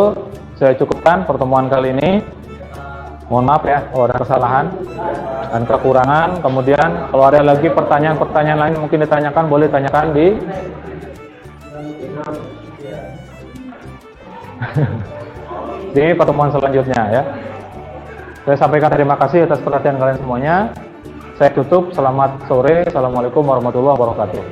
saya cukupkan pertemuan kali ini. Mohon maaf ya kalau ada kesalahan dan kekurangan. Kemudian kalau ada lagi pertanyaan-pertanyaan lain mungkin ditanyakan, boleh tanyakan di di pertemuan selanjutnya ya. Saya sampaikan terima kasih atas perhatian kalian semuanya. Saya tutup. Selamat sore. Assalamualaikum warahmatullahi wabarakatuh.